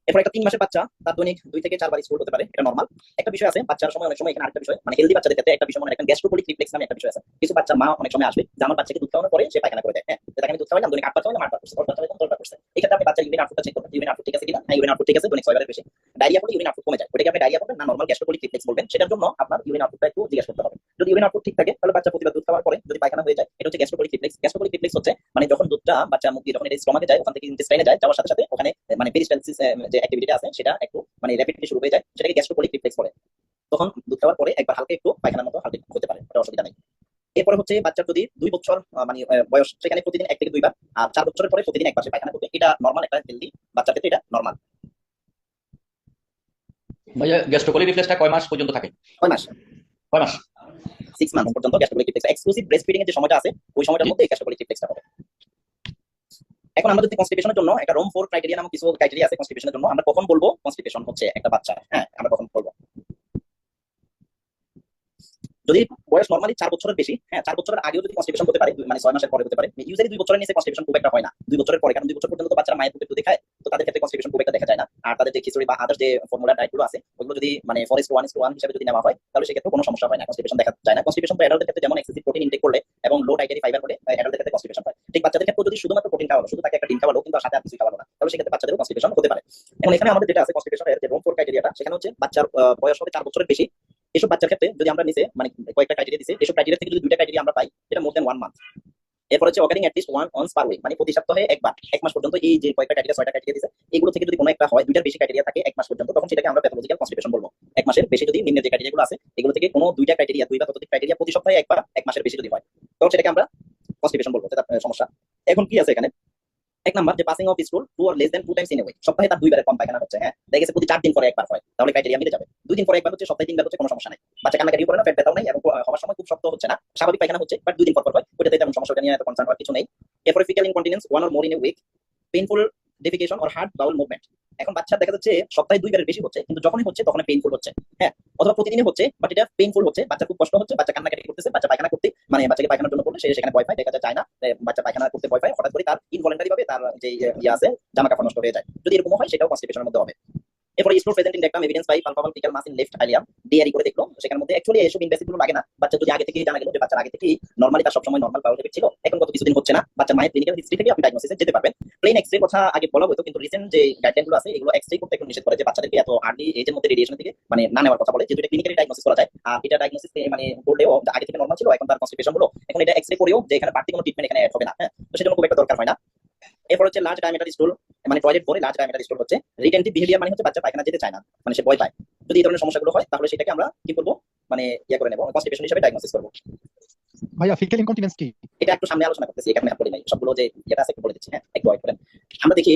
এরপর একটা 3 মাসের বাচ্চা, তার দৈনিক 2 থেকে 4 বার স্কুল হতে পারে, এটা নরমাল। একটা বিষয় আছে বাচ্চার সময়, অনেক সময় এখানে আরেকটা বিষয়, মানে হেলদি বাচ্চাদের ক্ষেত্রে একটা বিষয়, মানে একটা গ্যাস্ট্রোকোলিক রিফ্লেক্স নামে একটা বিষয় আছে। কিছু বাচ্চা মা অনেক সময় আসবে যে আমার বাচ্চাকে দুধ খাওয়ানোর পরে সে পায়খানা করে দেয়। হ্যাঁ, তাকে আমি দুধ খাওয়াইলাম, দৈনিক 8 বার খাওয়াইলাম, 8 বার করছে, 10 বার খাওয়াইলাম, 10 বার করছে। এই ক্ষেত্রে আপনি বাচ্চার ইউরিন আউটপুটটা চেক করবেন, ইউরিন আউটপুট ঠিক আছে কিনা। হ্যাঁ, ইউরিন আউটপুট ঠিক আছে, দৈনিক 6 বারের বেশি। ডায়রিয়া করলে ইউরিন আউটপুট কমে যায়, ওটাকে আপনি ডায়রিয়া বলবেন না নরমাল গ্যাস্ট্রোকোলিক রিফ্লেক্স বলবেন। সেটার জন্য আপনার ইউরিন আউটপুটটা একটু জিজ্ঞেস করতে হবে। যদি ইউরিন আউটপুট ঠিক থাকে তাহলে বাচ্চা প্রতিবার দুধ খাওয়ার পরে যদি পায়খানা হয়ে যায়, এটা হচ্ছে গ্যাস্ট্রোকোলিক রিফ্লেক্স। গ্যাস্ট্রোকোলিক রিফ্লেক্স হচ্ছে মানে যখন দুধটা বাচ্চার মুখ দিয়ে যখন এটা স্টমাকে যায়, ওখান থেকে ইন্টেস্টাইনে যায়, যাওয়ার সাথে সাথে ওখানে মানে পেরিস্টালসিস যে অ্যাক্টিভিটিটা আছে সেটা একটু মানে র্যাপিডলি শুরু হয়ে যায়, সেটাকে গ্যাস্ট্রোকোলিক রিফ্লেক্স বলে। তখন দুধ খাওয়ার পরে একবার হালকা একটু পায়খানার মতো হালকা হতে পারে, ওটা অসুবিধা নেই। এরপরে হচ্ছে বাচ্চার যদি 2 বছর মানে বয়স, সেখানে প্রতিদিন 1 থেকে 2 বার, আর 4 বছরের পরে প্রতিদিন 1 বার সে পায়খানা করবে, এটা নরমাল একটা হেলদি বাচ্চার ক্ষেত্রে এটা নরমাল। ভাইয়া গ্যাস্ট্রোকোলিক রিফ্লেক্সটা কয় মাস পর্যন্ত থাকে? 6 মাস, কয় মাস? 6 মান্থ পর্যন্ত গ্যাস্ট্রোকোলিক রিফ্লেক্স। এক্সক্লুসিভ ব্রেস্ট ফিডিং এর যে সময়টা আছে ওই সময়টার মধ্যে গ্যাস্ট্রোকোলিক রিফ্লেক্সটা হবে। এখন আমরা যদি কনস্টিপেশনের জন্য একটা রোম 4 ক্রাইটেরিয়া নামক কিছু ক্রাইটেরিয়া আছে কনস্টিপেশনের জন্য, আমরা কখন বলবো কনস্টিপেশন হচ্ছে একটা বাচ্চা। হ্যাঁ, আমরা কখন বলবো যদি বয়স নরমালি 4 বছরের বেশি। হ্যাঁ, 4 বছরের আগেও যদি কনস্টিপেশন হতে পারে, মানে 6 মাসের পরে হতে পারে। ইউজুয়ালি 2 বছরের নিচে কনস্টিপেশন খুব একটা হয় না, 2 বছরের পরে, কারণ 2 বছর পর্যন্ত তো বাচ্চারা মায়ের দুধ দেখায়, তো তাদের ক্ষেত্রে কনস্টিপেশন খুব একটা দেখা যায় না। আর তাদের যে খিচুড়ি বা আদার্স যে ফর্মুলা ডায়েটগুলো আছে ওগুলো যদি মানে 4:1:1 হিসেবে যদি নেওয়া হয়, তাহলে সেক্ষেত্রে কোনো সমস্যা হয় না, কনস্টিপেশন দেখা যায় না। কনস্টিপেশন তো অ্যাডাল্টদের ক্ষেত্রে যেমন এক্সেসিভ প্রোটিন ইনটেক করলে এবং লো ডায়েটারি ফাইবার হলে অ্যাডাল্টদের ক্ষেত্রে কনস্টিপেশন হয়, ঠিক বাচ্চাদের ক্ষেত্রে যদি শুধুমাত্র প্রোটিন খাওয়ালো, শুধু তাকে একটা ডিম খাওয়ালো কিন্তু সাথে আর কিছু খাওয়ালো না, তাহলে সেক্ষেত্রে বাচ্চাদেরও কনস্টিপেশন হতে পারে। এখন এখানে আমাদের যেটা আছে কনস্টিপেশনের যে রোম 4 ক্রাইটেরিয়াটা, সেখানে হচ্ছে বাচ্চার বয়স হবে 4 বছরের বেশি। এসব বাচ্চার ক্ষেত্রে যদি আমরা নিচে মানে কয়েকটা ক্রাইটেরিয়া দিছি, এসব ক্রাইটেরিয়া থেকে যদি 2টা ক্রাইটেরিয়া আমরা পাই, এটা মোর দ্যান 1 মান্থ। এরপর হচ্ছে occurring at least once per week, মানে প্রতি সপ্তাহে একবার 1 মাস পর্যন্ত। এই যে কয়েকটা ক্রাইটেরিয়া 6টা ক্রাইটেরিয়া দিছে, এগুলো থেকে যদি কোনো একটা হয়, 2টার বেশি ক্রাইটেরিয়া থাকে 1 মাস পর্যন্ত, তখন সেটাকে আমরা প্যাথোলজিক্যাল কনস্টিপেশন বলবো। 1 মাসের বেশি যদি নিম্নের যে ক্রাইটেরিয়াগুলো আছে এগুলো থেকে কোনো 2টা ক্রাইটেরিয়া, 2 বা ততোধিক ক্রাইটেরিয়া প্রতি সপ্তাহে একবার 1 মাসের বেশি যদি হয়, তখন সেটাকে আমরা কনস্টিপেশন বলবো। সেটা সমস্যা। এখন কি আছে এখানে, 1 নাম্বার যে passing of school 2 or less than 2 times in a week, সপ্তাহে তার 2 বারের কম পায়খানা হচ্ছে। হ্যাঁ, দেখা গেছে প্রতি 4 দিন পরে একবার হয়, তাহলে ক্রাইটেরিয়া মিলে যাবে। 2 দিন পরে একবার হচ্ছে, সপ্তাহে 3 বার হচ্ছে, কোনো সমস্যা নাই। বাচ্চা কান্নাকাটিও করে না, পেট ব্যথাও নাই, এবং হওয়ার সময় খুব শক্ত হচ্ছে না, স্বাভাবিক পায়খানা হচ্ছে, বাট 2 দিন পর পর হয়, ওটাতে তেমন সমস্যা নিয়ে এত কনসার্ন হওয়ার কিছু নেই। এরপরে faecal incontinence 1 or more in a week, painful defecation or hard bowel movement. এখন বাচ্চা দেখা যাচ্ছে সপ্তাহে 2 বারের বেশি হচ্ছে, কিন্তু যখনই হচ্ছে তখন পেইনফুল হচ্ছে। হ্যাঁ, অথবা প্রতিদিনই হচ্ছে বাট এটা পেইনফুল হচ্ছে, বাচ্চা খুব কষ্ট হচ্ছে, বাচ্চা কান্নাকাটি করতেছে, বাচ্চা পায়খানা করতে মানে বাচ্চাকে পায়খানার জন্য বললে সে সেখানে ভয় পায়, দেখা যায় না, বাচ্চা পায়খানা করতে ভয় পায়, হঠাৎ করে তার ইনভলেন্টারি ভাবে তার যে ইয়ে আছে জামা কাপড় নষ্ট হয়ে যায়, যদি এরকম হয় সেটাও কনস্টিপেশনের মধ্যে হবে। এরপরে stool present in rectum evidence by palpable faecal mass in left ileum, DRE করে দেখলো, সেখানের মধ্যে অ্যাকচুয়ালি এসব ইনভেসিভ গুলো লাগে না। বাচ্চা যদি আগে থেকেই জানা গেল যে বাচ্চার আগে থেকেই নরমালি তার সবসময় নরমাল বাউল হ্যাবিট ছিল, এখন কত কিছুদিন হচ্ছে না, বাচ্চা মায়ের ক্লিনিক্যাল হিস্ট্রি থেকে আপনি ডায়াগনোসিসে যেতে পারবেন। প্লেন এক্সরে কথা আগে বলা হতো, কিন্তু রিসেন্ট যে গাইডলাইনগুলো আছে এগুলো এক্সরে করতে একটু নিষেধ করে, যে বাচ্চাদেরকে এত আর্লি এজের মধ্যে রেডিয়েশনের দিকে মানে না নেওয়ার কথা বলে, যেহেতু এটা ক্লিনিক্যালি ডায়াগনোসিস করা যায়। আর এটা ডায়াগনোসিস মানে করলেও আগে থেকে নরমাল ছিল, এখন তার কনস্টিপেশন হলো, এখন এটা এক্সরে করেও যে এখানে বাড়তি কোনো ট্রিটমেন্ট এখানে অ্যাড হবে না। হ্যাঁ, তো সেজন্য খুব একটা দরকার হয় না। এরপর হচ্ছে লার্জ ডায়ামিটার স্টুল, মানে টয়লেট পরে লার্জ ডায়ামিটার স্টুল হচ্ছে রিটেন্টিভ বিহেভিয়ার, মানে হচ্ছে বাচ্চা পায়খানা যেতে চায় না, মানে সে ভয় পায়। যদি এই ধরনের সমস্যাগুলো হয় তাহলে সেটাকে আমরা কি করবো, মানে ইয়ে করে নেবো, কনস্টিপেশন হিসেবে ডায়াগনোসিস করবো। ভাইয়া ফিক্যাল ইনকন্টিনেন্স কি? এটা একটু সামনে আলোচনা করতেছি, এখানে বলি নাই, সবগুলো যে এটা আছে একটু বলে দিচ্ছি। হ্যাঁ, একটু ওয়েট করেন। আমরা দেখি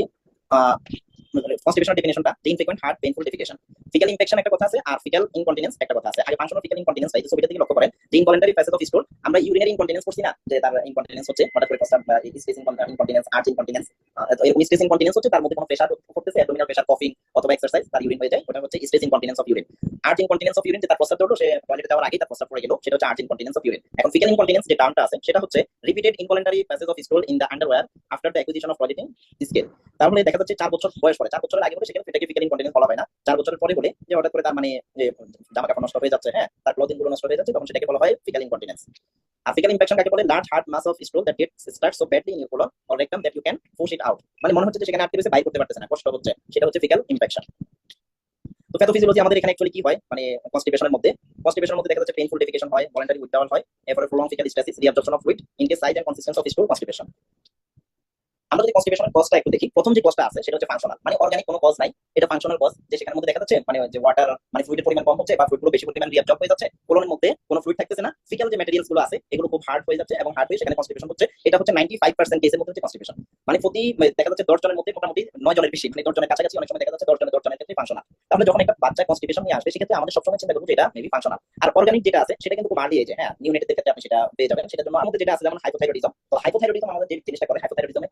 কনস্টিপেশন ডেফিনিশনটা, infrequent hard painful defecation. Faecal infection একটা কথা আছে, আর ফিক্যাল ইনকন্টিনেন্স একটা কথা আছে। আগে ফাংশনাল ফিক্যাল ইনকন্টিনেন্স এই ছবিটা থেকে লক্ষ্য করেন যে ইনভলেন্টারি ফেসেস অফ স্টুল, আমরা ইউরিনারি ইনকন্টিনেন্স করছি না, যে তার ইনকন্টিনেন্স হচ্ছে হঠাৎ করে প্রস্রাব স্পেস ইনকন্টিনেন্স, আর্চ ইনকন্টিনেন্স, এরকম স্পেস ইনকন্টিনেন্স হচ্ছে তার মধ্যে কোনো প্রেসার করতেছে, অ্যাবডোমিনাল প্রেসার, কফিং অথবা এক্সারসাইজ, তার ইউরিন হয়ে যায়, ওটা হচ্ছে space incontinence of urine. Arch incontinence of urine, যে তার প্রস্রাব হলো, সে টয়লেটে যাওয়ার আগেই তার প্রস্রাব পড়ে গেল, সেটা হচ্ছে আর্চ ইনকন্টিনেন্স অফ ইউরিন। এখন ফিক্যাল ইনকন্টিনেন্স যে টার্মটা আছে সেটা হচ্ছে repeated involuntary faces of স্টুল in the underwear after the acquisition of toileting scale. তাহলে দেখা যাচ্ছে 4 বছর বয়স পরে, 4 বছরের আগে হলে সেখানে এটাকে ফিক্যাল ইনকন্টিনেন্স বলা হয় না। 4 বছরের পরে হলে যে হঠাৎ করে তার মানে যে জামা কাপড় নষ্ট হয়ে যাচ্ছে, হ্যাঁ, তার ক্লোদিং গুলো নষ্ট হয়ে যাচ্ছে, তখন সেটাকে বলা হয় ফিক্যাল ইনকন্টিনেন্স। আর ফিক্যাল ইনফেকশন কাকে বলে, large hard mass of stool that gets start so badly in your colon or rectum that you can push it out, মানে মনে হচ্ছে যে সেখানে আটকে রয়েছে, বাইর করতে পারতেছে না, কষ্ট হচ্ছে, সেটা হচ্ছে ফিক্যাল ইনফেকশন। তো প্যাথোফিজিওলজি আমাদের এখানে অ্যাকচুয়ালি কি হয়, মানে কনস্টিপেশনের মধ্যে দেখা যাচ্ছে পেইনফুল ডেফিকেশন হয়, ভলান্টারি উইথড্রয়াল হয়, এরপরে prolong faecal stasis, reabsorption of fluid in case size and consistence of stool, constipation. আমরা যদি কনস্টিপেশনের কজটা একটু দেখি, প্রথম যে কজটা আছে সেটা হচ্ছে ফাংশনাল, মানে অর্গানিক কোনো কজ নাই, এটা ফাংশনাল কজ, যে সেখানের মধ্যে দেখা যাচ্ছে মানে যে ওয়াটার মানে ফ্লুইডের পরিমাণ কম হচ্ছে বা ফ্লুইডগুলো বেশি পরিমাণ রিঅ্যাবজর্ব হয়ে যাচ্ছে, কোলনের মধ্যে কোনো ফ্লুইড থাকতেছে না, ফিক্যাল যে ম্যাটেরিয়ালস গুলো আছে এগুলো খুব হার্ড হয়ে যাচ্ছে এবং হার্ড হয়ে সেখানে কনস্টিপেশন হচ্ছে। এটা হচ্ছে 95% কেসের মধ্যে হচ্ছে কনস্টিপেশন। মানে প্রতি দেখা যাচ্ছে 10 জনের মধ্যে মোটামুটি 9 জনের বেশি, মানে 10 জনের কাছাকাছি, অনেক সময় দেখা যাচ্ছে 10 জনের ক্ষেত্রে ফাংশনাল। তাহলে যখন একটা বাচ্চা কনস্টিপেশন নিয়ে আসবে, সেক্ষেত্রে আমাদের সবসময় চিন্তা করবো যে এটা মেবি ফাংশনাল। আর অর্গানিক যেটা আছে সেটা কিন্তু খুব আর্লি এজে, হ্যাঁ নিউনেটের ক্ষেত্রে আপনি সেটা পেয়ে যাবেন। সেটার জন্য আমাদের যেটা আছে যেমন হাইপোথাইরয়েডিজম, তো হাইপোথাইরয়েডিজম আমাদের যে জিনিসটা করে, হাইপোথাইরয়েডিজমে